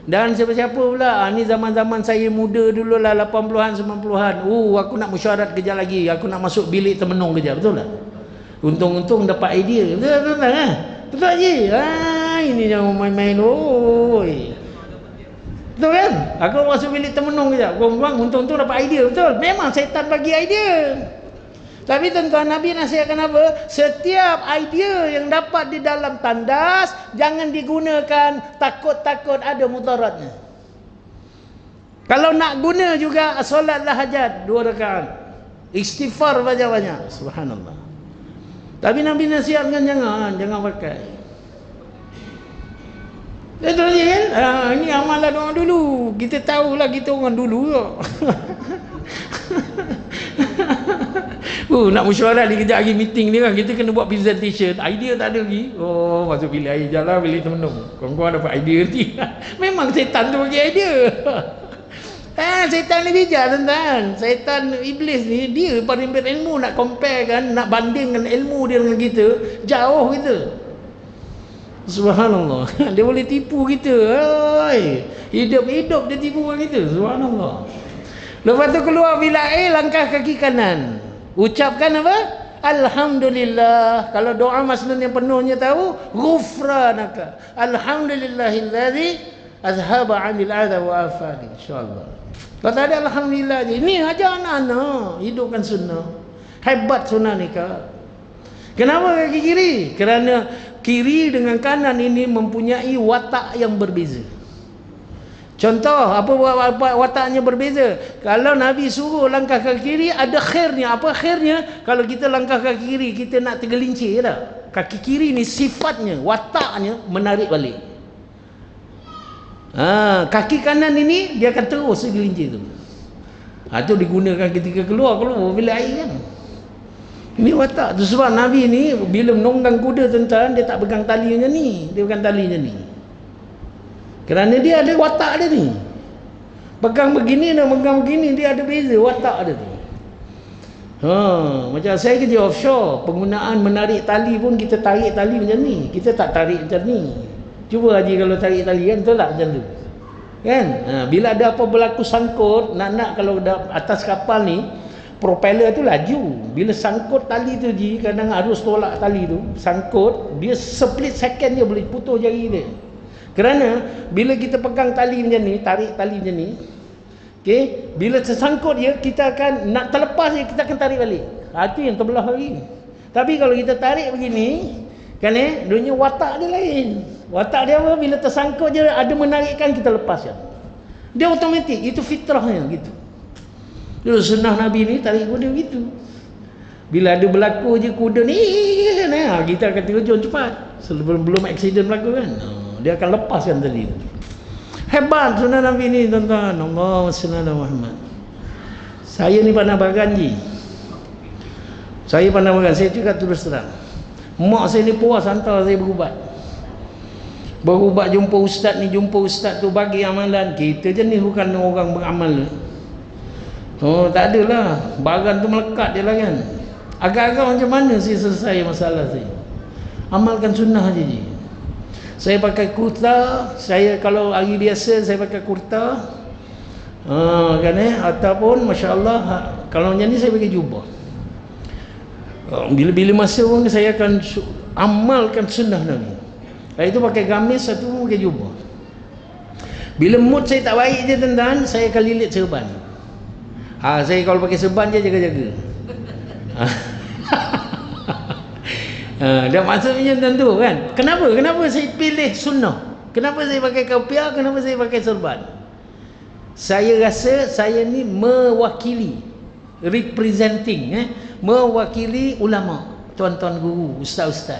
Dan siapa-siapa pula, ni zaman-zaman saya muda dulu lah, 80-an, 90-an. Aku nak mesyuarat kejap lagi, aku nak masuk bilik termenung kejap, betul tak? Untung-untung dapat idea. Betul tak? Betul je. Ini jangan main-main. Betul kan? Aku masuk bilik termenung kejap. Untung-untung dapat idea, betul? Memang syaitan bagi idea. Tapi tuan-tuan, Nabi nasihatkan apa? Setiap idea yang dapat di dalam tandas jangan digunakan, takut-takut ada mudaratnya. Kalau nak guna juga, solatlah hajat 2 rakaat, istighfar banyak-banyak, subhanallah. Tapi Nabi nasihatkan jangan pakai. Betul je kan? Ini amalan orang dulu. Kita tahulah kita orang dulu kok. Nak mesyuarat ni, kejap lagi meeting ni kan, kita kena buat presentation, idea tak ada lagi. Oh, masuk bilik air jalan, bilik temenung, korang dapat idea nanti. Memang setan tu bagi idea. Setan ni bijak tuan-tuan. Setan iblis ni, dia paling berilmu. Nak compare kan, nak bandingkan ilmu dia dengan kita, jauh kita. Subhanallah. Dia boleh tipu kita. Hidup-hidup dia tipu kita. Subhanallah. Lepas tu keluar bilik air, langkah kaki kanan, ucapkan apa? Alhamdulillah. Kalau doa masnun yang penuhnya tahu, ghufranaka alhamdulillahillazi azhaba 'anil adha wa afani. InsyaAllah. Kalau tak ada alhamdulillah je. Ini ajar anak-anak hidupkan sunnah. Hebat sunnah nikah. Kenapa kaki kiri? Kerana kiri dengan kanan ini mempunyai watak yang berbeza. Contoh, apa wataknya berbeza? Kalau Nabi suruh langkah kaki kiri, ada khairnya. Apa khairnya? Kalau kita langkah kaki kiri, kita nak tergelincir tak? Kaki kiri ni sifatnya, wataknya menarik balik. Kaki kanan ini dia akan terus tergelincir tu. Itu digunakan ketika keluar bila air kan. Ini watak tu. Sebab Nabi ni bila menunggang kuda tuan-tuan, dia tak pegang tali macam ni, dia pegang tali macam ni. Kerana dia ada watak dia ni. Pegang begini dan pegang begini, dia ada beza watak dia tu. Macam saya kerja offshore, penggunaan menarik tali pun kita tarik tali macam ni. Kita tak tarik macam ni. Cuba Haji kalau tarik tali kan, betul tak macam tu? Kan? Bila ada apa berlaku sangkut, nak kalau atas kapal ni, propeller tu laju. Bila sangkut tali tu Ji, kadang harus tolak tali tu, sangkut, dia split second je boleh putus jari dia. Kerana bila kita pegang tali macam ni, tarik tali macam ni, okay, bila tersangkut dia, kita akan nak terlepas dia, kita akan tarik balik. Itu yang terbelah lagi. Tapi kalau kita tarik begini, kan dunia watak dia lain. Watak dia apa? Bila tersangkut je, ada menarikkan, kita lepaskan. Dia automatik, itu fitrahnya gitu. Jadi sunnah Nabi ni tarik kuda gitu. Bila ada berlaku je kuda ni, kita akan terjun cepat sebelum aksiden berlaku kan. Dia akan lepaskan tadi. Hebat sunnah Nabi ni tuan-tuan. Allahumma salli ala Muhammad. Saya ni pandai bagan Ji. Saya pandai bagan. Saya cakap terus terang. Mak saya ni puas hantar saya berubat. Berubat jumpa ustaz ni, jumpa ustaz tu bagi amalan. Kita jenis bukan orang beramal. Tak adalah. Bagan tu melekat je lah kan. Agak-agak macam mana saya selesai masalah saya? Amalkan sunnah je Ji. Saya pakai kurta, saya kalau hari biasa saya pakai kurta, kan ataupun masya-Allah kalau macam ni saya pakai jubah. Bila masa pun saya akan amalkan sunnah Nabi. Itu pakai gamis, satu pakai jubah. Bila mood saya tak baik je tuan-tuan, saya akan lilit serban. Saya kalau pakai serban je jaga-jaga. Dan maksudnya tentu kan. Kenapa saya pilih sunnah? Kenapa saya pakai kopiah? Kenapa saya pakai serban? Saya rasa saya ni mewakili, representing, mewakili ulama, tuan-tuan guru, ustaz-ustaz.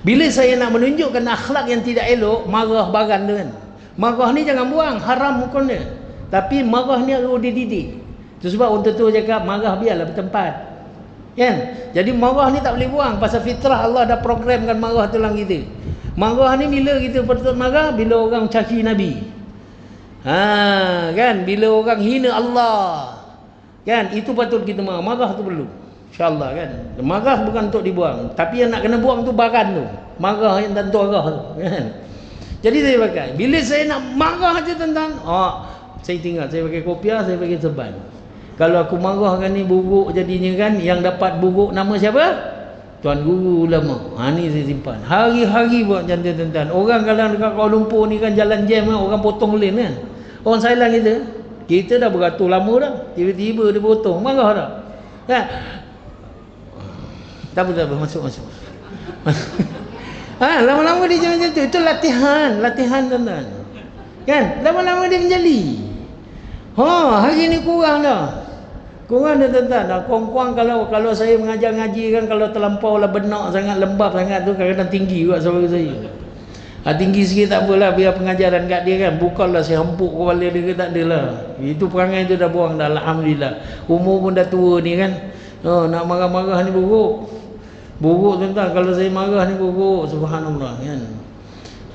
Bila saya nak menunjukkan akhlak yang tidak elok, marah bagan tu kan. Marah ni jangan buang, haram hukum dia. Tapi marah ni harus dididik. Itu sebab orang tua cakap marah biarlah bertempat. Kan? Jadi marah ni tak boleh buang. Pasal fitrah Allah dah programkan marah tu dalam kita. Marah ni bila kita patut marah? Bila orang caci Nabi. Kan? Bila orang hina Allah. Kan? Itu patut kita marah. Marah tu perlu. InsyaAllah kan. Marah bukan untuk dibuang. Tapi yang nak kena buang tu baran tu. Marah yang tak tentu arah tu. Kan? Jadi saya pakai. Bila saya nak marah je tentang, saya tinggal. Saya pakai kopiah, saya pakai serban. Kalau aku marahkan ni buruk jadinya kan, yang dapat buruk nama siapa? Tuan Guru Ulama. Ni saya simpan. Hari-hari buat macam tu tuan-tuan. Orang kalau dekat Kuala Lumpur ni kan jalan jam kan, orang potong lane kan. Orang Thailand kita dah beratur lama dah. Tiba-tiba dia potong, marah dah. Kan? Tak apa, masuk. Lama-lama dia macam tu. Itu latihan tuan-tuan. Kan? Lama-lama dia menjadi. Hari ni kurang dah. Kurang dah tuan-tuan. Kurang-kurang kalau saya mengajar ngaji kan, kalau terlampau lah benak sangat, lembab sangat tu, kadang-kadang tinggi juga suara saya. Tinggi sikit tak apalah, biar pengajaran kat dia kan. Bukanlah saya hempuk kepala dia ke, tak adalah. Itu perangai tu dah buang dah, alhamdulillah. Umur pun dah tua ni kan. Nak marah-marah ni buruk tuan-tuan. Kalau saya marah ni buruk, subhanallah kan.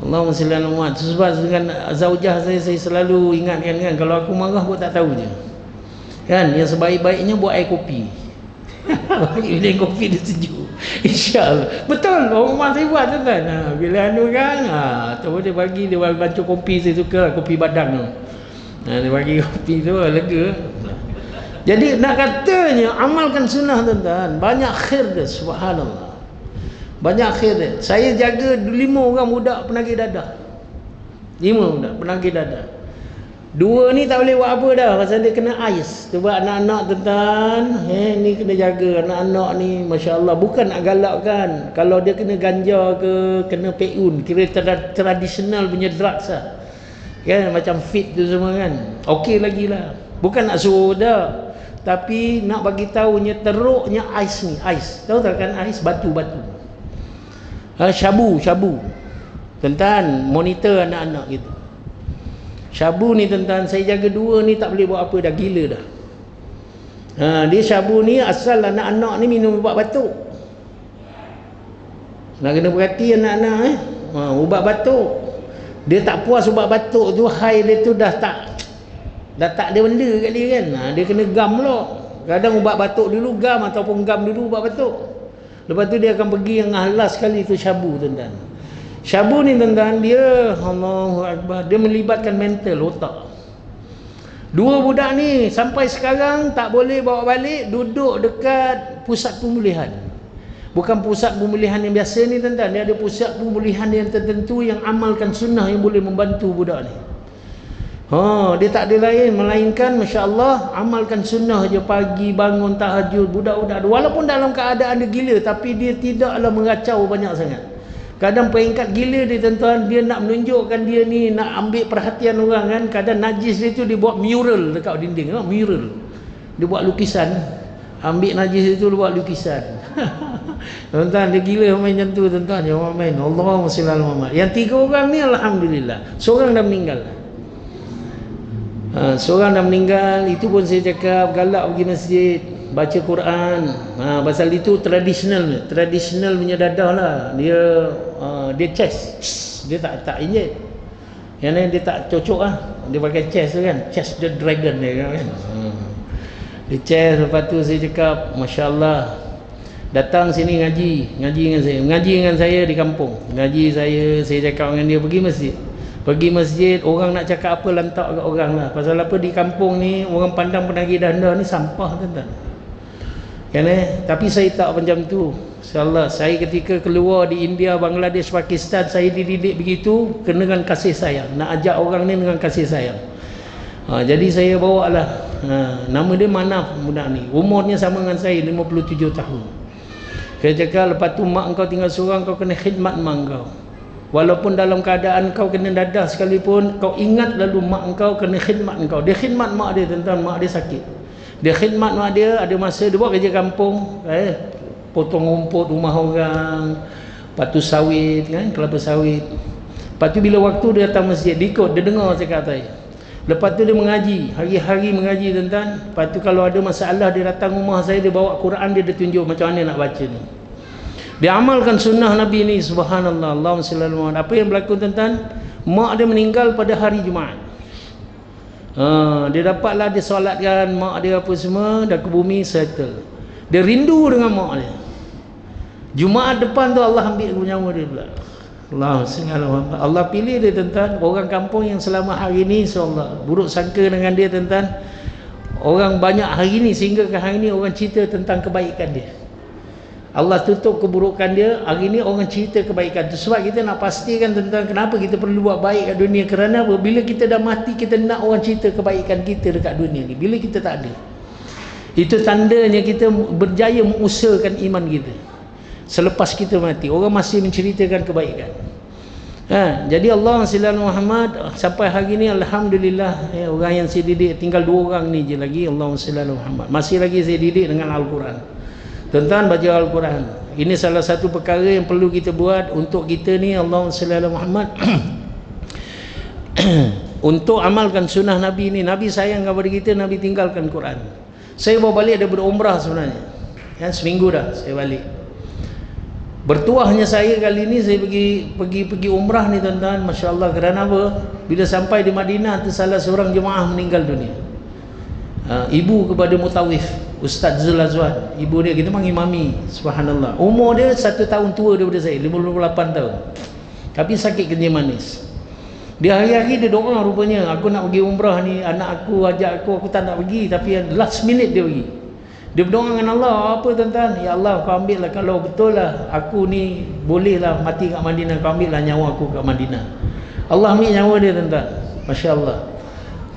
Allahumma salli ala Muhammad. Sebab dengan zaujah saya selalu ingatkan kan, kalau aku marah pun tak tahu je kan. Yang sebaik-baiknya buat air kopi. Bila kopi dia sejuk, InsyaAllah. Betul, orang rumah saya buat tuan-tuan. Bila anu kan, tahu dia bagi, dia bancuh kopi. Saya suka kopi badang tu. Dia bagi kopi tu, lega. Jadi nak katanya amalkan sunnah tuan-tuan, banyak khair dia, subhanallah. Banyak khair dia. Saya jaga 5 orang budak penagih dadah. 5 budak penagih dadah. 2 ni tak boleh buat apa dah, pasal dia kena ais. Sebab anak-anak tuan-tuan, ni kena jaga anak-anak ni, masya-Allah. Bukan nak galakkan. Kalau dia kena ganja ke, kena peun, kira tradisional punya drugs lah. Kan macam fit tu semua kan. Okey lagilah. Bukan nak suruh dah. Tapi nak bagi tahunya teruknya ais ni, ais. Tahu tak kan ais, batu-batu. Syabu. Tuan-tuan, monitor anak-anak gitu. Syabu ni tuan-tuan, saya jaga 2 ni tak boleh buat apa dah, gila dah. Dia syabu ni asal anak-anak ni minum ubat batuk. Nak kena perhati anak-anak ubat batuk. Dia tak puas ubat batuk tu, high dia tu dah tak ada benda kat dia kan. Dia kena gam pula. Kadang ubat batuk dulu gam, ataupun gam dulu ubat batuk. Lepas tu dia akan pergi yang last sekali tu syabu tuan-tuan. Syabu ni tuan-tuan, dia Allahu Akbar, dia melibatkan mental, otak. 2 budak ni sampai sekarang tak boleh bawa balik, duduk dekat pusat pemulihan. Bukan pusat pemulihan yang biasa ni tuan-tuan, dia ada pusat pemulihan yang tertentu yang amalkan sunnah yang boleh membantu budak ni. Dia tak ada lain melainkan masya-Allah amalkan sunnah je, pagi bangun tahajud. Budak-budak walaupun dalam keadaan dia gila, tapi dia tidaklah mengacau banyak sangat. Kadang peringkat gila dia tuan-tuan, dia nak menunjukkan dia ni nak ambil perhatian orang kan. Kadang najis dia tu dia buat mural dekat dinding, mural. Dia buat lukisan. Ambil najis itu dia buat lukisan. Tuan-tuan, dia gila main macam tu tuan-tuan, jangan main. Allahumma salli ala Muhammad. Yang 3 orang ni alhamdulillah, seorang dah meninggal. Seorang dah meninggal, itu pun saya cakap galak pergi masjid, baca Quran. Pasal itu tradisional punya dadah lah. Dia chest, dia tak inject. Yang lain dia tak cocok lah. Dia pakai chest tu kan, chest the dragon dia kan. Dia chest. Lepas tu saya cakap masya-Allah, datang sini ngaji dengan saya di kampung. Saya cakap dengan dia pergi masjid, orang nak cakap apa lantak kat orang lah. Pasal apa di kampung ni orang pandang penagih danda ni sampah tuan-tuan. Kan tapi saya tak macam tu. InsyaAllah saya ketika keluar di India, Bangladesh, Pakistan, saya dididik begitu, kena dengan kasih sayang. Nak ajak orang ni dengan kasih sayang. Jadi saya bawa lah. Nama dia Manaf budak ni. Umurnya sama dengan saya, 57 tahun. Saya cakap lepas tu mak kau tinggal seorang, kau kena khidmat mak kau. Walaupun dalam keadaan kau kena dadah sekalipun, kau ingat lalu mak kau kena khidmat kau. Dia khidmat mak dia tuan-tuan, mak dia sakit. Dia khidmat mak dia, ada masa dia buat kerja kampung, potong rumput rumah orang, patu sawit kan, kelapa sawit. Lepas tu bila waktu dia datang masjid, dia ikut, dia dengar cakap saya. Lepas tu dia mengaji, hari-hari mengaji tuan-tuan. Lepas tu kalau ada masalah dia datang rumah saya, dia bawa Quran, dia tunjuk macam mana nak baca ni. Dia amalkan sunnah Nabi ni, subhanallah. Allahumma salli ala Muhammad. Apa yang berlaku tuan-tuan? Mak dia meninggal pada hari Jumaat. Dia dapatlah dia solatkan mak dia apa semua, dah ke bumi, settle. Dia rindu dengan mak dia. Jumaat depan tu Allah ambil nyawa dia pula. Allahumma salli ala Muhammad. Allah pilih dia tuan-tuan, orang kampung yang selama hari ni insya-Allah buruk sangka dengan dia tuan-tuan. Orang banyak hari ni sehingga ke hari ni orang cerita tentang kebaikan dia. Allah tutup keburukan dia, hari ni orang cerita kebaikan tu. Sebab kita nak pastikan tentang kenapa kita perlu buat baik kat dunia. Kerana apa? Bila kita dah mati, kita nak orang cerita kebaikan kita dekat dunia ni. Bila kita tak ada, itu tandanya kita berjaya mengusahakan iman kita. selepas kita mati. Orang masih menceritakan kebaikan. Jadi Allah SWT Muhammad sampai hari ni alhamdulillah, orang yang saya didik tinggal 2 orang ni je lagi. Allah SWT Muhammad masih lagi saya didik dengan Al-Quran. Tuan-tuan baca Al-Quran. Ini salah satu perkara yang perlu kita buat untuk kita ni, Allah SWT Muhammad untuk amalkan sunnah Nabi ni. Nabi sayang kepada kita, Nabi tinggalkan Quran. Saya bawa balik daripada umrah sebenarnya, seminggu dah saya balik. Bertuahnya saya kali ni, saya pergi umrah ni tuan-tuan, Masya Allah. Kerana apa? Bila sampai di Madinah tu salah seorang jemaah meninggal dunia. Ibu kepada Mutawif, Ustaz Zul Azwan. Ibu dia, kita panggil Mami, subhanallah. Umur dia 1 tahun tua daripada saya, 58 tahun. Tapi sakit kencing manis. Dia hari-hari dia doa rupanya, aku nak pergi umrah ni, anak aku ajak aku tak nak pergi. Tapi last minute dia pergi. Dia berdoa dengan Allah, apa tuan-tuan? Ya Allah, kau ambil lah, kalau betul lah aku ni boleh lah mati kat Madinah, kau ambil lah nyawa aku kat Madinah. Allah ambil nyawa dia tuan-tuan, Masya Allah.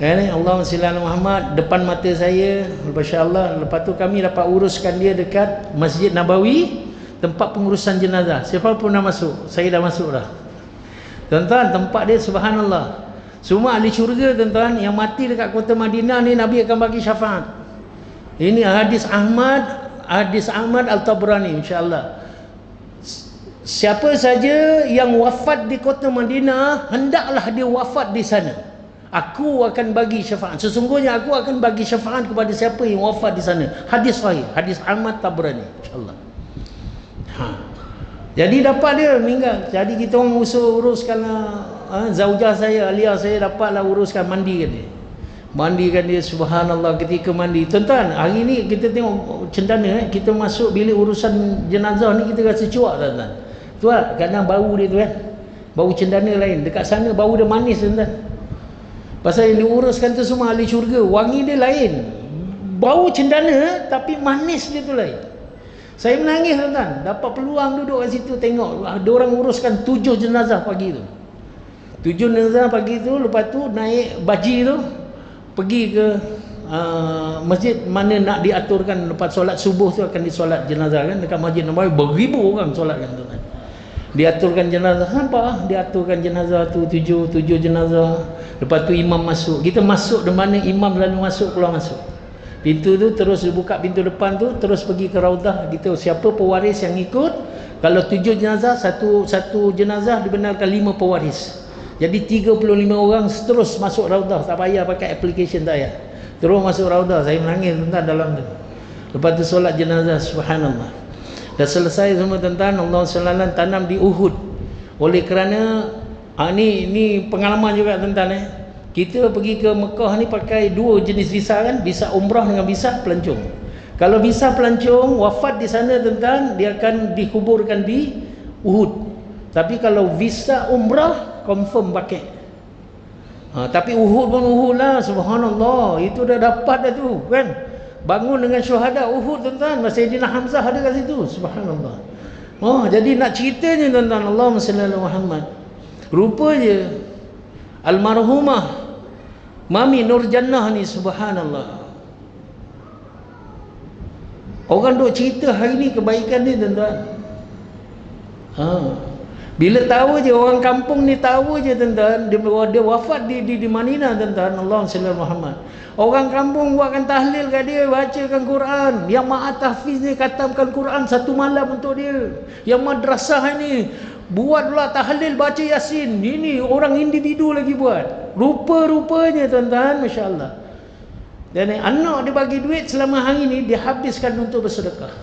Allah SWT Muhammad depan mata saya, Masya Allah. Lepas tu kami dapat uruskan dia dekat Masjid Nabawi, tempat pengurusan jenazah. Siapa pun nak masuk, saya dah masuk dah tuan-tuan. Tempat dia subhanallah, semua ahli syurga tuan-tuan. Yang mati dekat kota Madinah ni, Nabi akan bagi syafaat. Ini hadis Ahmad Al-Tabrani, insya-Allah. Siapa saja yang wafat di kota Madinah, hendaklah dia wafat di sana. Aku akan bagi syafaat. Sesungguhnya aku akan bagi syafaat kepada siapa yang wafat di sana. Hadis sahih, hadis Ahmad Tabrani, insya-Allah. Jadi dapat dia meninggal. Jadi kita orang uruskan zaujah saya, Alia saya, dapatlah uruskan mandikan dia. Mandikan dia, subhanallah. Ketika mandi tuan-tuan, hari ni kita tengok cendana, kita masuk bilik urusan jenazah ni, kita rasa cuak tuan-tuan. Tuan, kerana bau dia tu kan, bau cendana lain. Dekat sana bau dia manis tuan-tuan. Pasal yang diuruskan tu semua ahli syurga, wangi dia lain. Bau cendana tapi manis dia tu lain. Saya menangis tuan-tuan, dapat peluang duduk kat situ tengok ada orang uruskan 7 jenazah pagi tu. 7 jenazah pagi tu. Lepas tu naik baji tu, pergi ke masjid mana nak diaturkan. Lepas solat subuh tu akan disolat jenazah kan, dekat Masjid Nabawi beribu orang solat kan tuan. Diaturkan jenazah, nampak diaturkan jenazah tu 7 jenazah. Lepas tu imam masuk. Kita masuk di mana imam lalu masuk, keluar masuk. Pintu tu terus dibuka, pintu depan tu terus pergi ke raudah. Gitu, siapa pewaris yang ikut. Kalau 7 jenazah, satu jenazah dibenarkan 5 pewaris. Jadi 35 orang terus masuk raudah, tak payah pakai aplikasi, tak payah. Terus masuk raudah. Saya menangis tuan-tuan dalam tu. Lepas tu solat jenazah, subhanallah. Dah selesai semua tuan-tuan. Allah SWT tanam di Uhud. Oleh kerana ni pengalaman juga tuan-tuan. Kita pergi ke Mekah ni pakai 2 jenis visa kan, visa umrah dengan visa pelancong. Kalau visa pelancong, wafat di sana tuan-tuan, dia akan dikuburkan di Uhud. Tapi kalau visa umrah, confirm pakai. Tapi Uhud pun Uhud lah, subhanallah. Itu dah dapat dah tu kan. Bangun dengan syuhada Uhud tuan-tuan. Sayyidina Hamzah ada kat situ, subhanallah. Jadi nak ceritanya tuan-tuan, Allahumma salli ala Muhammad. Rupanya almarhumah Mami Nur Jannah ni, subhanallah. Orang duk cerita hari ni kebaikan ni tuan-tuan. Bila tahu je, orang kampung ni tahu je tuan-tuan, dia wafat di Madinah tuan-tuan. Allahumma salli ala Muhammad. Orang kampung buatkan tahlil kat dia, bacakan Quran. Yang ma'at tahfiz ni khatamkan Quran 1 malam untuk dia. Yang madrasah ni buatlah tahlil, baca Yasin. Ini orang individu lagi buat. Rupa-rupanya tuan-tuan, masya-Allah. Dan anak dia bagi duit selama hari ni dia habiskan untuk bersedekah.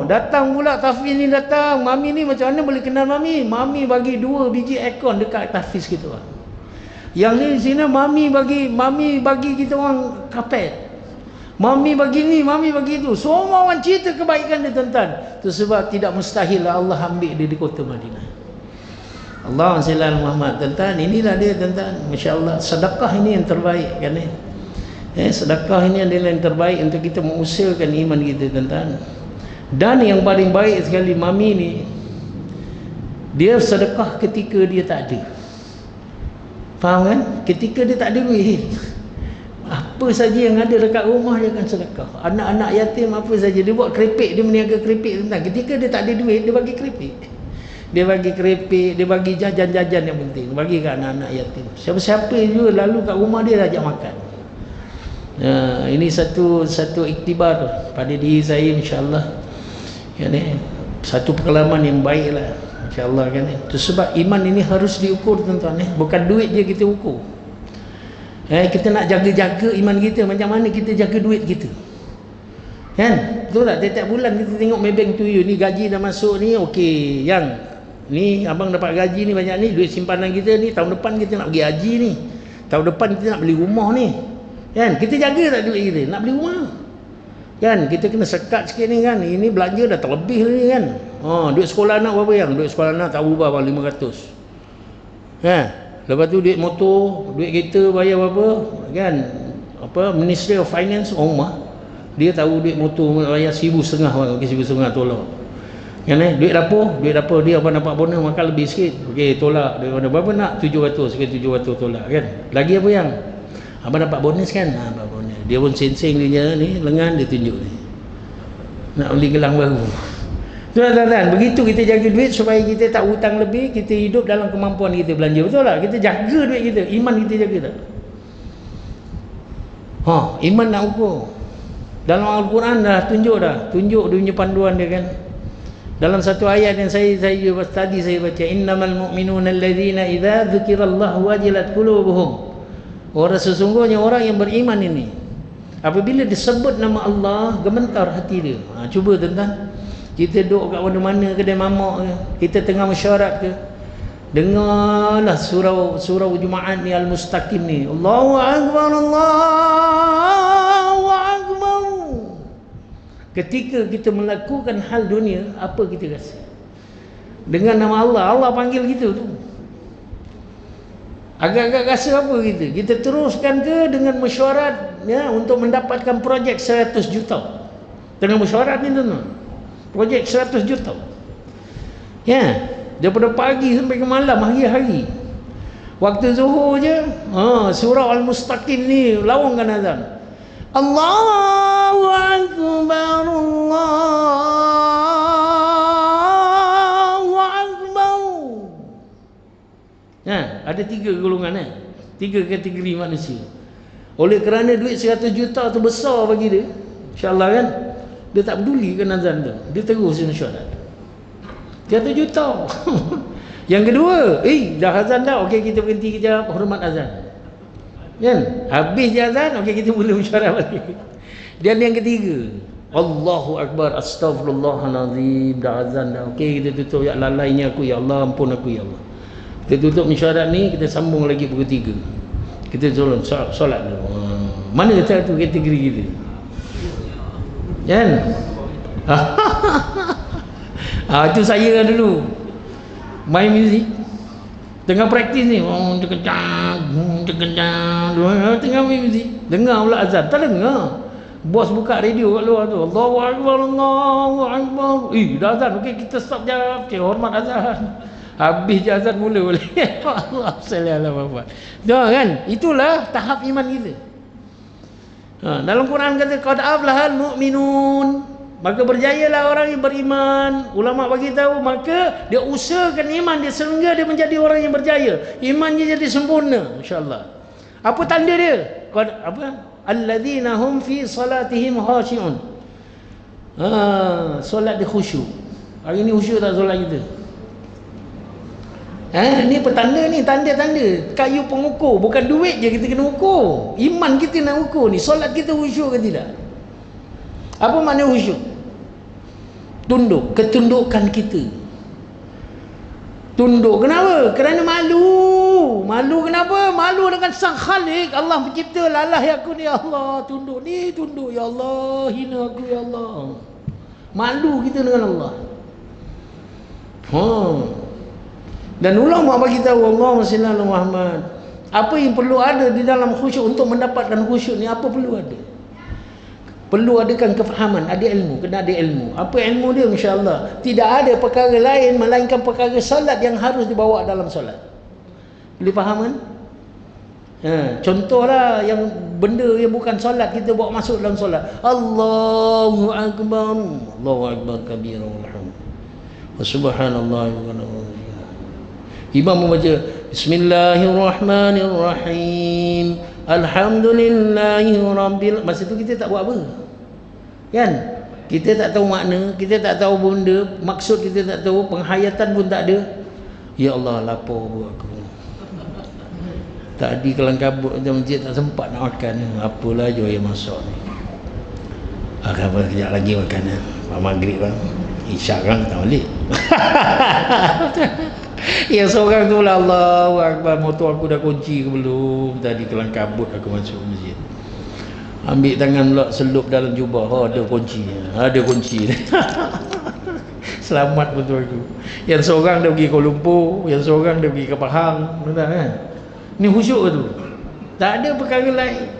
Datang pula tahfiz ni datang. Mami ni macam mana boleh kenal Mami? Mami bagi 2 biji aircon dekat tahfiz kita. Yang ni di sini Mami bagi kita orang kapet. Mami bagi ni, Mami bagi tu. Semua orang cerita kebaikan dia tuan-tuan. Itu sebab tidak mustahil Allah ambil dia di kota Madinah. Allahumma salli ala Muhammad. Tuan-tuan, inilah dia tuan-tuan. Masya-Allah, sedekah ini yang terbaik kan ni. Sedekah ini adalah yang terbaik untuk kita mengusilkan iman kita tuan-tuan. Dan yang paling baik sekali Mami ni, dia sedekah ketika dia tak ada. Faham kan? Ketika dia tak ada duit. Apa saja yang ada dekat rumah dia akan sedekah. Anak-anak yatim apa saja, dia buat keripik, dia meniaga keripik tentang. Ketika dia tak ada duit, dia bagi keripik. Dia bagi keripik, dia bagi jajan-jajan yang penting, bagi ke anak-anak yatim. Siapa-siapa juga lalu kat rumah dia ajak makan. Ini satu iktibar pada diri saya, insya-Allah. Satu pengalaman yang baiklah, insya-Allah kan. Itu sebab iman ini harus diukur tuan-tuan, bukan duit je kita ukur. Kita nak jaga-jaga iman kita, macam mana kita jaga duit kita, kan? Betul tak? Tiap bulan kita tengok Maybank tu, ni gaji dah masuk ni, okey, yang ni abang dapat gaji ni banyak ni, duit simpanan kita ni, tahun depan kita nak pergi haji ni, tahun depan kita nak beli rumah ni, kan? Kita jaga tak duit kita nak beli rumah, kan? Kita kena sekat sikit ni, kan? Ini belanja dah terlebih ni, kan? Duit sekolah anak berapa yang? Duit sekolah anak tak berubah bang, 500, kan? Lepas tu duit motor, duit kereta bayar berapa, kan? Ministry of Finance rumah, dia tahu duit motor bayar 1,500 bang, okey 1,500 tolak, kan? Duit dapur dia abang dapat bonus makan lebih sikit, okey tolak. Dia berapa nak? 700, sikit 700 tolak, kan? Lagi apa yang abang dapat bonus, kan? Dapat bonus. Dia pun seng-seng dia ni, lengan dia tunjuk ni, nak beli gelang baru. Tuan-tuan, begitu kita jaga duit supaya kita tak hutang lebih, kita hidup dalam kemampuan kita belanja. Betul tak? Kita jaga duit kita, iman kita jaga tak? Iman nak ukur. Dalam Al-Quran dah tunjuk dia punya panduan dia, kan? Dalam satu ayat yang saya tadi saya baca, innamal mu'minuna alladzina idza dzukirallahu wajilat qulubuhum. Orang sesungguhnya orang yang beriman ini, apabila disebut nama Allah, gemetar hati dia. Cuba tuan-tuan, kita duduk kat mana-mana, kedai mamak ke, kita tengah mesyuarat ke, dengarlah surau Jumaat ni Al-Mustaqim ni, Allahu Akbar, Allahu Akbar. Ketika kita melakukan hal dunia, apa kita rasa? Dengan nama Allah panggil kita tu, agak-agak rasa apa kita? Kita teruskan ke dengan mesyuarat, ya, untuk mendapatkan projek 100 juta. Tengah mesyuarat ni tuan-tuan, projek 100 juta, ya, daripada pagi sampai ke malam, hari-hari. Waktu zuhur je, surau Al-Mustaqim ni lawangkan azan, Allahu Akbar, Allahu Akbar. Ada 3 golongan, 3 kategori manusia. Oleh kerana duit 100 juta tu besar bagi dia, insya-Allah, kan? Dia tak peduli kan azan tu, dia terus mesyuarat 100 juta. Yang kedua, dah azan dah, okey kita berhenti kejap, hormat azan, kan? Habis je azan, okey kita mula mesyuarat balik. Dan yang ketiga, Allahu Akbar, astagfirullahalazim, dah azan dah, okey kita tutup, ya lalainya aku, ya Allah ampun aku, ya Allah. Kita tutup mesyuarat ni, kita sambung lagi pukul 3, kita solat dulu. Mana satu kategori kita, kan? Itu saya kan dulu main muzik, tengah praktis ni, tengah main muzik, dengar pula azan, tak dengar. Bos buka radio kat luar tu, Allahu Akbar, Allahu Akbar. Dah azan, okey kita stop jap, hormat azan. Habis je azan mula boleh. Allah sallallahu alaihi wasallam. Kan? Itulah tahap iman kita. Dalam Quran kata qad aflahal mu'minun, maka berjayalah orang yang beriman. Ulama bagi tahu, maka dia usahakan iman dia sehingga dia menjadi orang yang berjaya, imannya jadi sempurna, insyaallah. Apa tanda dia? Alladzina hum fi salatihim khashi'un. Solat dia khusyuk. Hari ni khusyuk tak solat kita? Ni petanda ni, tanda-tanda kayu pengukur. Bukan duit je kita kena ukur, iman kita nak ukur ni. Solat kita khusyuk ke tidak? Apa makna khusyuk? Tunduk, ketundukan kita. Tunduk kenapa? Kerana malu. Malu kenapa? Malu dengan sang Khalik, Allah pencipta. Lalah ya aku ni, Allah. Tunduk ni, tunduk ya Allah, hina aku ya Allah. Malu kita dengan Allah. Dan ulama bagi tahu, Allahumma shalli ala Muhammad, apa yang perlu ada di dalam khusyuk untuk mendapatkan khusyuk ni, apa perlu ada? Perlu adakan kefahaman, ada ilmu, kena ada ilmu. Apa ilmu dia? Insya-Allah tidak ada perkara lain melainkan perkara salat yang harus dibawa dalam solat. Boleh faham kan? Contohlah yang benda yang bukan solat kita bawa masuk dalam solat. Allahu akbar, Allahu akbar kabira wa subhanallah. Imam membaca Bismillahirrahmanirrahim, Alhamdulillahi rabbil. Masa tu kita tak buat apa, kan? Kita tak tahu makna, kita tak tahu benda, maksud kita tak tahu, penghayatan pun tak ada. Ya Allah, lapar buat aku. Tadi kelang kabut dalam masjid tak sempat nak makan. Apalah je yang masak ni. Akan kejap lagi makan. Maghrib bang. Isyak kan tak balik. Yang seorang tu lah, Allahu Akbar, motor aku dah kunci ke belum? Tadi kelang kabut aku masuk masjid. Ambil tangan pula selup dalam jubah. Oh, ada kunci. Ada kunci. Selamat betul aku. Yang seorang dah pergi Kuala Lumpur, yang seorang dah pergi ke Pahang. Betul kan? Ni khusyuk ke tu? Tak ada perkara lain.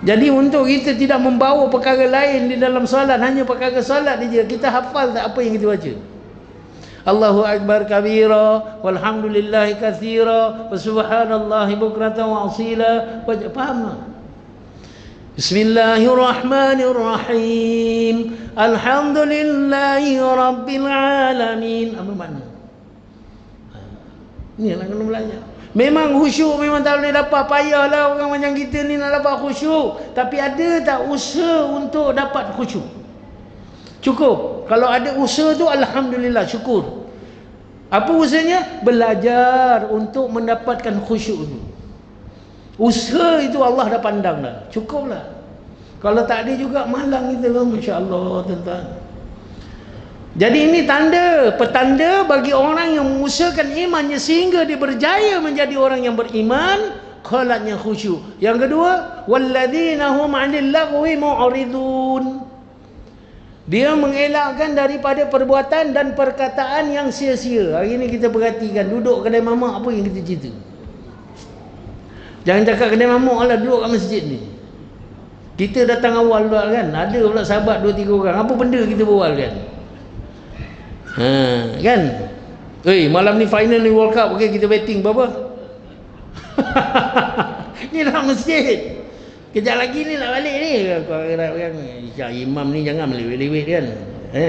Jadi untuk kita tidak membawa perkara lain di dalam solat, hanya perkara solat saja, kita hafal tak apa yang kita baca. Allahu Akbar kabira, walhamdulillahi katsira, wa subhanallahi bukratan wa asila. Faham tak? Bismillahirrahmanirrahim, alhamdulillahi rabbil alamin. Apa makna? Ni nak kena belajar. Memang khusyuk memang tak boleh dapat. Payahlah orang macam kita ni nak dapat khusyuk. Tapi ada tak usaha untuk dapat khusyuk? Cukup. Kalau ada usaha tu alhamdulillah, syukur. Apa usahanya? Belajar untuk mendapatkan khusyuk tu. Usaha itu Allah dah pandang dah. Cukuplah. Kalau tak ada juga malang kita kan, masya-Allah tuan-tuan. Jadi ini petanda bagi orang yang mengusahakan imannya sehingga dia berjaya menjadi orang yang beriman, qalatnya khusyuk. Yang kedua, walladzina hum 'anil lagwi mu'ridun. Dia mengelakkan daripada perbuatan dan perkataan yang sia-sia. Hari ini kita perhatikan, duduk kedai mamak apa yang kita cerita. Jangan cakap kedai mamak lah, duduk kat masjid ni. Kita datang awal pula kan, ada pula sahabat 2-3 orang. Apa benda kita berbual kan? Kan? Malam ni final ni World Cup, okey kita betting berapa? Ni dalam masjid. Kejap lagi ni nak balik ni. Imam ni jangan melewet-lewet kan.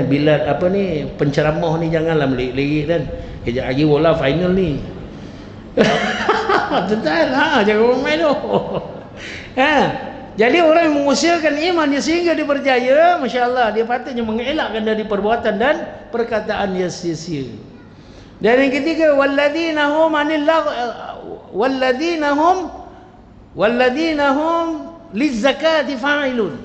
Bila apa ni penceramah ni janganlah melewet-lewet kan. Kejap lagi bola final ni. Betul jangan orang main tu. Jadi orang yang mengusahakan iman dia sehingga dia berjaya, masya-Allah, dia patutnya mengelakkan dari perbuatan dan perkataan yang sia-sia. Dan yang ketiga, walladzina hum 'anil walladzina hum lizakati fa'ilun.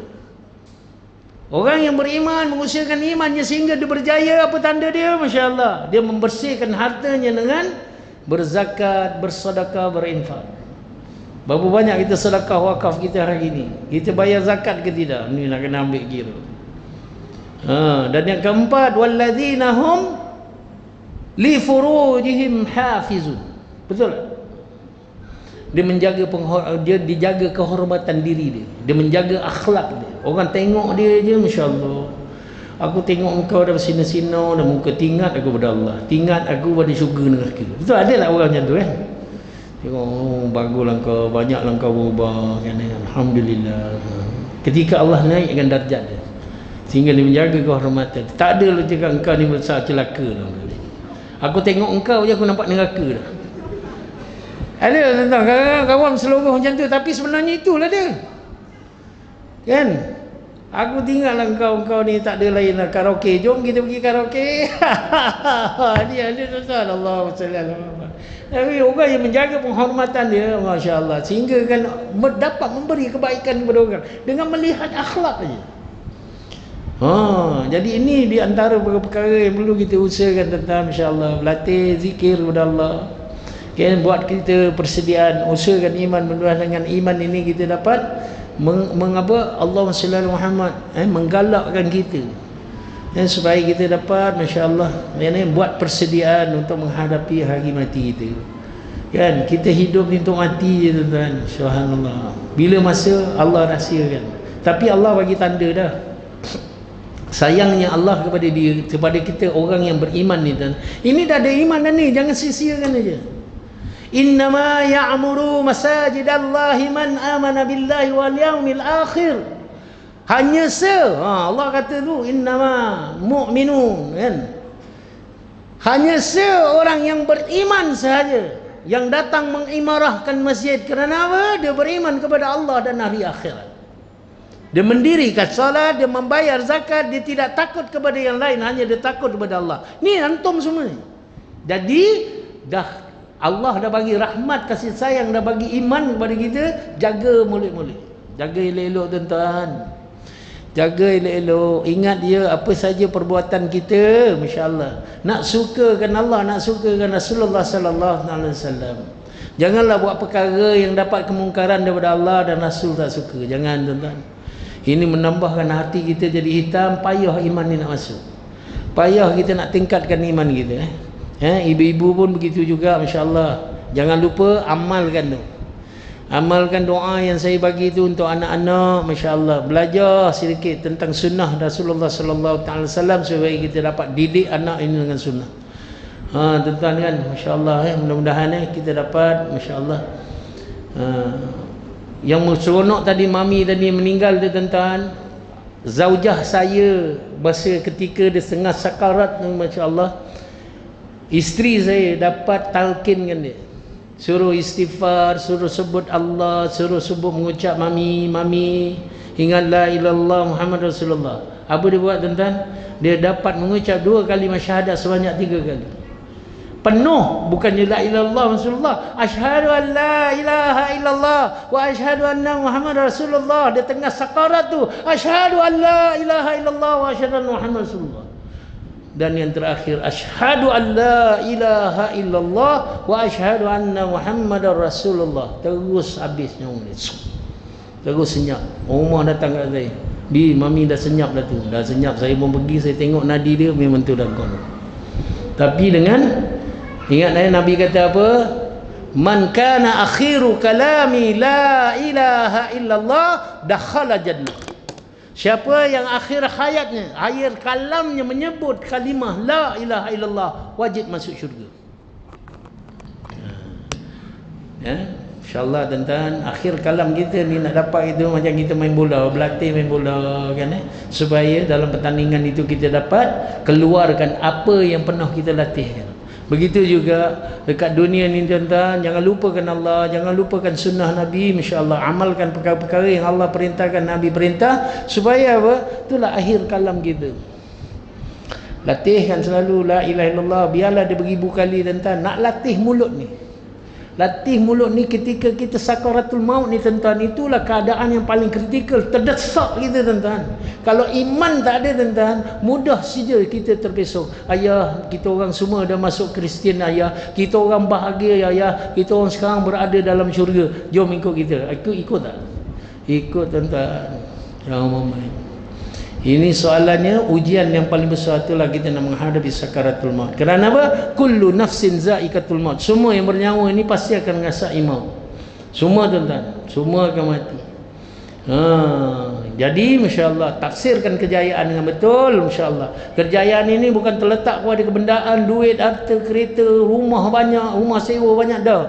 Orang yang beriman mengusahakan imannya sehingga dia berjaya, apa tanda dia? Masya-Allah, dia membersihkan hartanya dengan berzakat, bersedekah, berinfak. Berapa banyak kita sedekah wakaf kita hari ini? Kita bayar zakat ke tidak? Ni nak kena ambil kira. Dan yang keempat, walladzina hum li furujihim hafizun. Betul tak? Dia dijaga kehormatan diri dia. Dia menjaga akhlak dia. Orang tengok dia je, masya-Allah. Aku tengok engkau dah bersina-sina, dah muka tingat aku pada Allah. Tingat aku pada syurga neraka. Betul ada tak orang macam tu kan? Tengok, baguslah kau, banyaklah kau berubah kan? Alhamdulillah. Ketika Allah naikkan darjat dia sehingga dia menjaga kehormatan. Tak ada lu cakap engkau ni besar celaka lah. Aku tengok engkau je aku nampak neraka dah. Ada tentang kawan seluruh macam tu, tapi sebenarnya itulah dia. Kan? Aku tinggallah engkau ni tak ada lain lah karaoke. Jom kita pergi karaoke. Dia tuan-tuan, Allahu sallallahu. Tapi orang yang menjaga penghormatan dia, masya-Allah, sehingga kan dapat memberi kebaikan kepada orang dengan melihat akhlak saja. Jadi ini di antara perkara yang perlu kita usahakan tentang, masya-Allah, berlatih zikir kepada Allah. Kan, buat kita persediaan, usahakan iman, mudah dengan iman ini kita dapat Allahumma salli ala Muhammad, menggalakkan kita supaya kita dapat, masya-Allah, buat persediaan untuk menghadapi hari mati kita. Kan, kita hidup ni untuk mati je tuan-tuan. Subhanallah. Bila masa Allah rahsiakan. Tapi Allah bagi tanda dah. Sayangnya Allah kepada kita orang yang beriman ni tuan. Ini dah ada iman dah ni, jangan sia-siakan aja. Innama ya'muru masajidallahi man amana billahi wal yaumil akhir. Hanya Allah kata tu innama mu'minun kan. Hanya orang yang beriman sahaja yang datang mengimarahkan masjid. Kerana apa? Dia beriman kepada Allah dan hari akhirat. Dia mendirikan salat, dia membayar zakat, dia tidak takut kepada yang lain, hanya dia takut kepada Allah. Ni antum semua ni. Jadi Allah dah bagi rahmat, kasih sayang, dah bagi iman kepada kita. Jaga mulut-mulut, jaga elok-elok tuan-tuan, jaga elok-elok. Ingat dia apa saja perbuatan kita, masya-Allah, nak sukakan Allah, nak sukakan Rasulullah sallallahu alaihi wasallam. Janganlah buat perkara yang dapat kemungkaran daripada Allah dan Rasul tak suka. Jangan tuan-tuan. Ini menambahkan hati kita jadi hitam. Payah iman ni nak masuk, payah kita nak tingkatkan iman kita. Ibu-ibu pun begitu juga, masya-Allah. Jangan lupa amalkan tu. Amalkan doa yang saya bagi tu untuk anak-anak, masya-Allah. Belajar sedikit tentang sunnah Rasulullah sallallahu alaihi wasallam supaya kita dapat didik anak ini dengan sunnah. Tuan-tuan kan, masya-Allah, mudah-mudahan kita dapat, masya-Allah. Yang seronok tadi, mami tadi meninggal tu tuan-tuan. Zaujah saya masa ketika dia tengah sakarat tu, masya-Allah, isteri saya dapat talkinkan dia, suruh istighfar, suruh sebut Allah, suruh sebut mengucap mami, ingatlah ilallah Muhammad Rasulullah. Apa dia buat tuan-tuan? Dia dapat mengucap 2 kalimah syahadat sebanyak 3 kali penuh. Bukannya la ilallah Rasulullah, asyhadu an la ilaha illallah wa asyhadu anna Muhammad Rasulullah. Dia tengah sakarat tu, asyhadu an la ilaha illallah wa asyhadu anna Muhammad Rasulullah. Dan yang terakhir, asyhadu an la ilaha illallah wa asyhadu anna Muhammadar Rasulullah. Terus habisnya umur. Terus senyap. Umar datang kat saya, "Bi, mami dah senyap dah tu." Dah senyap, saya pun pergi, saya tengok nadi dia memang tu dah gone. Tapi dengan ingat Nabi kata apa? Man kana akhiru kalami la ilaha illallah dakhala jannah. Siapa yang akhir hayatnya, akhir kalamnya menyebut kalimah la ilaha illallah, wajib masuk syurga. InsyaAllah tuan-tuan, akhir kalam kita ni nak dapat itu macam kita main bola, berlatih main bola kan, supaya dalam pertandingan itu kita dapat keluarkan apa yang pernah kita latihkan. Begitu juga dekat dunia ni tuan-tuan, jangan lupakan Allah, jangan lupakan sunnah Nabi, masya-Allah. Amalkan perkara-perkara yang Allah perintahkan, Nabi perintah, supaya apa? Itulah akhir kalam kita. Latihkan selalu la ilaha illallah, biarlah dia beribu kali tuan-tuan. Nak latih mulut ni, latih mulut ni ketika kita sakaratul maut ni tuan-tuan. Itulah keadaan yang paling kritikal, terdesak kita tuan-tuan. Kalau iman tak ada tuan-tuan, mudah saja kita terbesok. Ayah, kita orang semua dah masuk Kristian ayah, kita orang bahagia ayah, kita orang sekarang berada dalam syurga, jom ikut kita. Ikut tak? Ikut tuan-tuan. Jangan main. Ini soalannya, ujian yang paling besar itulah kita nak menghadapi sakaratul maut. Kerana apa? Kullu nafsin zaikatul maut. Semua yang bernyawa ini pasti akan mengasai maut. Semua tuan-tuan, semua akan mati. Jadi masya-Allah, taksirkan kejayaan dengan betul, masya-Allah. Kejayaan ini bukan terletak pada kebendaan, duit, harta, kereta, rumah banyak, rumah sewa banyak dah.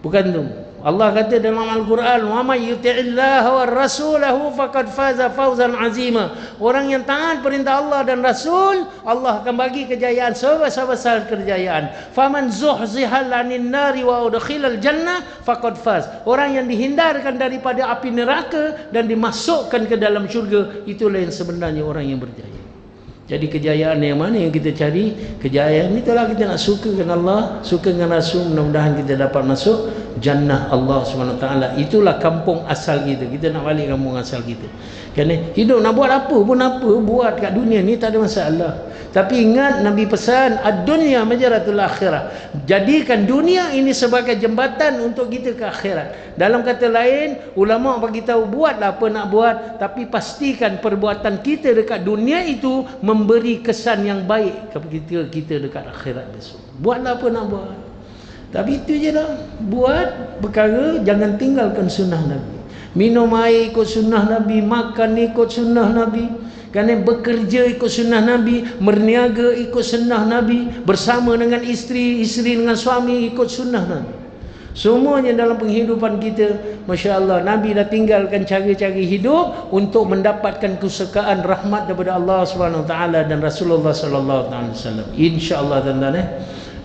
Bukan tu. Allah kata dalam Al-Quran, "Wa may yuti'illaha war rasulahu faqad faza fawzan 'azima." Orang yang taat perintah Allah dan Rasul, Allah akan bagi kejayaan sebesar-besar kejayaan. "Faman zuhziha 'anil nari wa udkhilal jannah faqad faz." Orang yang dihindarkan daripada api neraka dan dimasukkan ke dalam syurga, itulah yang sebenarnya orang yang berjaya. Jadi kejayaan yang mana yang kita cari? Kejayaan itulah kita nak sukakan Allah, suka dengan Rasul, mudah-mudahan kita dapat masuk jannah Allah SWT. Itulah kampung asal kita. Kita nak balik kampung asal kita. Kerana hidup nak buat apa pun apa, buat kat dunia ni tak ada masalah. Tapi ingat Nabi pesan, ad-dunya majaratul akhirah. Jadikan dunia ini sebagai jembatan untuk kita ke akhirat. Dalam kata lain, ulama bagi tahu buatlah apa nak buat, tapi pastikan perbuatan kita dekat dunia itu memberi kesan yang baik kepada kita dekat akhirat besok. Buatlah apa nak buat. Tapi itu je lah. Buat perkara, jangan tinggalkan sunnah Nabi. Minum air ikut sunnah Nabi, makan ikut sunnah Nabi. Kerana bekerja ikut sunnah Nabi, berniaga ikut sunnah Nabi, bersama dengan isteri, isteri dengan suami ikut sunnah Nabi. Semuanya dalam penghidupan kita, Masya Allah, Nabi dah tinggalkan cara-cara hidup untuk mendapatkan kesukaan rahmat daripada Allah SWT dan Rasulullah SAW. InsyaAllah tuan-tuan,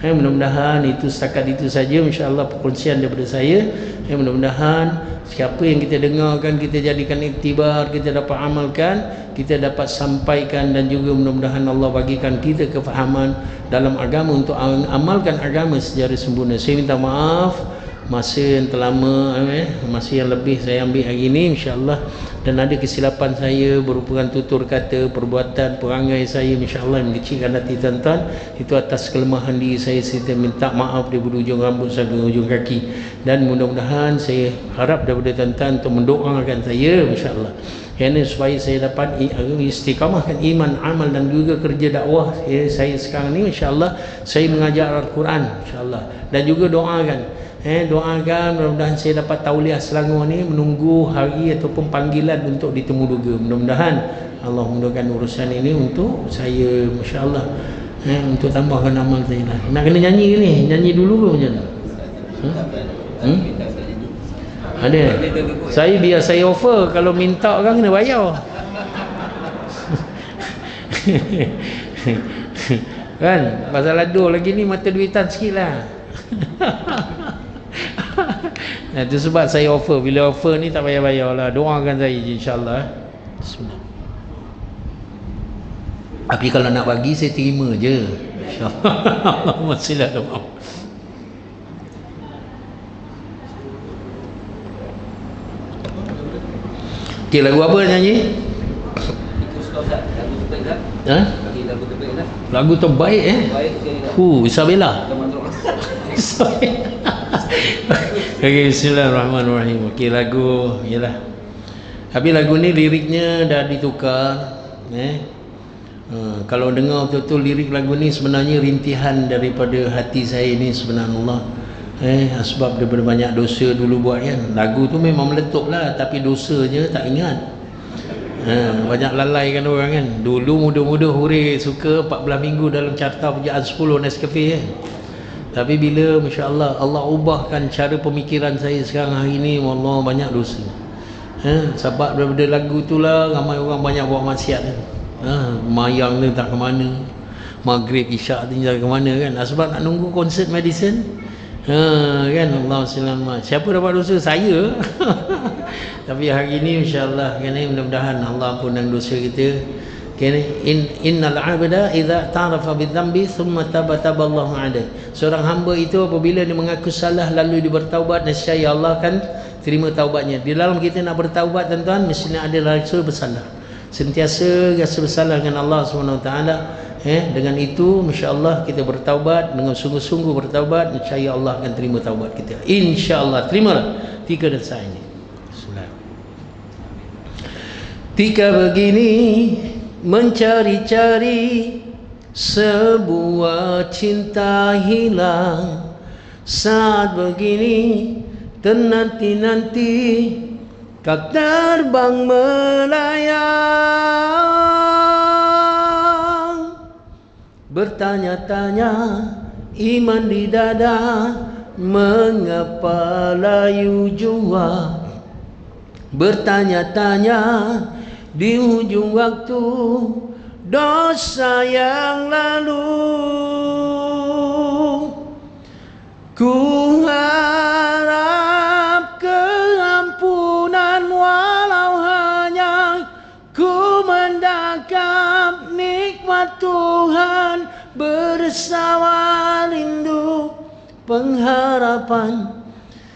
mudah-mudahan itu setakat itu saja insya-Allah perkongsian daripada saya. Mudah-mudahan siapa yang kita dengarkan, kita jadikan iktibar, kita dapat amalkan, kita dapat sampaikan, dan juga mudah-mudahan Allah bagikan kita kefahaman dalam agama untuk amalkan agama secara sempurna. Saya minta maaf masa yang terlama, masa yang lebih saya ambil hari ini insya-Allah, dan ada kesilapan saya berupa tutur kata, perbuatan, perangai saya insya-Allah yang mengecilkan hati tuan-tuan. Itu atas kelemahan diri saya minta maaf daripada ujung rambut sampai ujung kaki, dan mudah-mudahan saya harap daripada tuan-tuan untuk mendoakan saya insya-Allah, kerana supaya saya dapat istiqamahkan iman, amal dan juga kerja dakwah saya sekarang ni insya-Allah. Saya mengajar Al-Quran insya-Allah, dan juga doakan doakan mudah-mudahan saya dapat tauliah Selangor ni, menunggu hari ataupun panggilan untuk ditemu duga. Mudah-mudahan Allah mudahkan urusan ini untuk saya masya-Allah, untuk tambahkan amal saya lah. Nak kena nyanyi ke ni? Nyanyi dulu ke macam mana? Ada? Saya biar saya offer, kalau minta orang kena bayar. Kan? Pasal aduh lagi ni mata duitan sikit lah. Itu sebab saya offer. Bila offer ni tak payah-payah lah. Doakan saya insya-Allah. Bismillah. Tapi kalau nak bagi saya terima je insya-Allah. Allahumma salli ala Muhammad. Okey, lagu apa nyanyi? Ha? Lagu terbaik Isabella. Okay, bismillahirrahmanirrahim. Okey, lagu ialah. Tapi lagu ni liriknya dah ditukar. Kalau dengar betul-betul lirik lagu ni sebenarnya rintihan daripada hati saya ni subhanallah. Sebab daripada banyak dosa dulu buat kan. Lagu tu memang meletup lah, tapi dosanya tak ingat. Banyak lalai kan orang kan. Dulu muda-muda huri suka 14 minggu dalam carta pujaan 10 Nescafe kan. Tapi bila masya-Allah Allah ubahkan cara pemikiran saya sekarang hari ni, wallah banyak dosa. Sebab daripada lagu itulah ramai orang banyak buat maksiat kan. Mayang ni tak ke mana, maghrib isyak ni tak ke mana kan. Sebab nak nunggu konsert Madison. Kan, Allah selamat. Siapa dapat dosa? Saya. Tapi hari ini insya-Allah kan, mudah-mudahan Allah ampunkan dosa kita. Innal 'abda idza ta'arafa bidzambi thumma taballahu 'alaihi. Seorang hamba itu apabila dia mengaku salah lalu dia bertaubat, nescaya Allah akan terima taubatnya. Di dalam kita nak bertaubat tuan-tuan, mestinya ada rasa bersalah. Sentiasa rasa bersalah dengan Allah SWT. Dengan itu masya-Allah kita bertaubat dengan sungguh-sungguh bertaubat, nescaya Allah akan terima taubat kita. Insya-Allah, terimalah 3 dosa ini. Bismillah. 3 begini mencari-cari sebuah cinta hilang, saat begini ternanti-nanti kau terbang melayang, bertanya-tanya iman di dada, mengapa layu jua, bertanya-tanya di ujung waktu dosa yang lalu. Ku harap keampunan walau hanya ku mendakap nikmat Tuhan, bersama rindu pengharapan.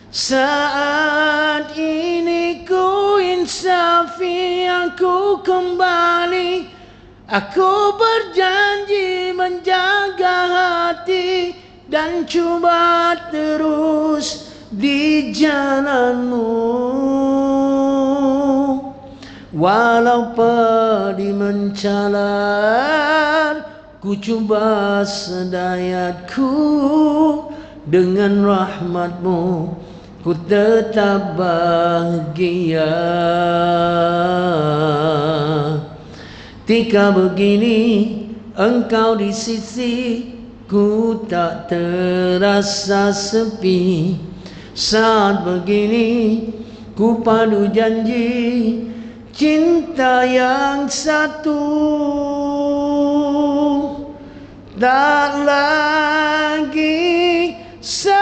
Saat ini ku insafi, aku kembali, aku berjanji menjaga hati dan coba terus di jalanmu. Walau pedih mencalar, ku coba sedayatku, dengan rahmatmu ku tetap bahagia. Ketika begini engkau di sisi, ku tak terasa sepi. Saat begini ku padu janji cinta yang satu, tak lagi sendiri.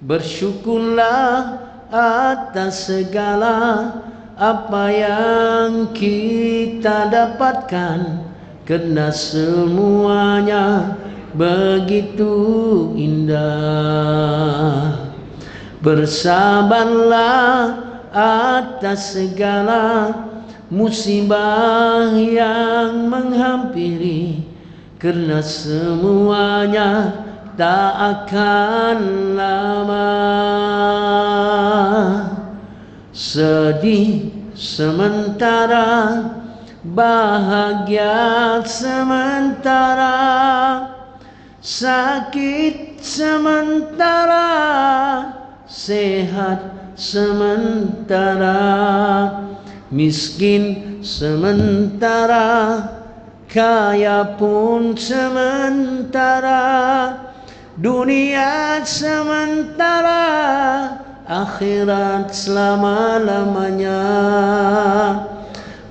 Bersyukurlah atas segala apa yang kita dapatkan, karena semuanya begitu indah. Bersabarlah atas segala musibah yang menghampiri, karena semuanya tak akan lama. Sedih sementara, bahagia sementara, sakit sementara, sehat sementara, miskin sementara, kaya pun sementara. Dunia sementara, akhirat selama-lamanya.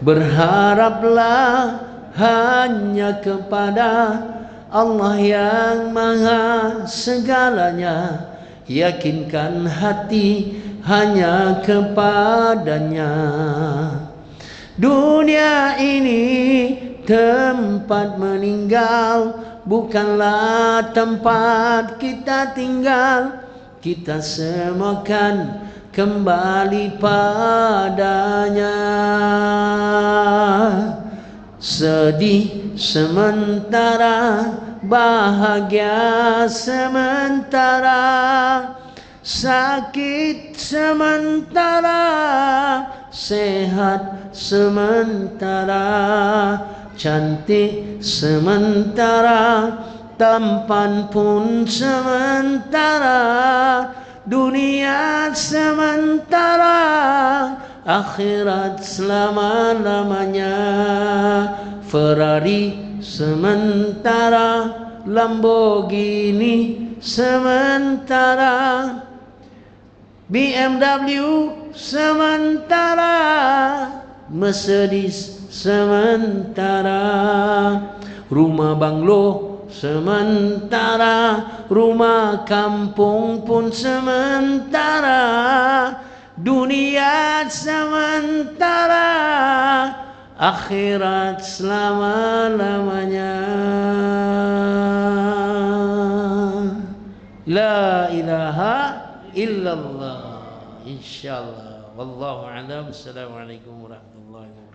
Berharaplah hanya kepada Allah yang maha segalanya. Yakinkan hati hanya kepadanya. Dunia ini tempat meninggal, bukanlah tempat kita tinggal. Kita semua kan kembali padanya. Sedih sementara, bahagia sementara, sakit sementara, sehat sementara, cantik sementara, tampan pun sementara. Dunia sementara, akhirat selama-lamanya. Ferrari sementara, Lamborghini sementara, BMW sementara, Mercedes sementara, rumah banglo sementara, rumah kampung pun sementara. Dunia sementara, akhirat selama-lamanya. La ilaha illallah. Insyaallah. Wallahu a'lam. Assalamualaikum warahmatullahi wabarakatuh.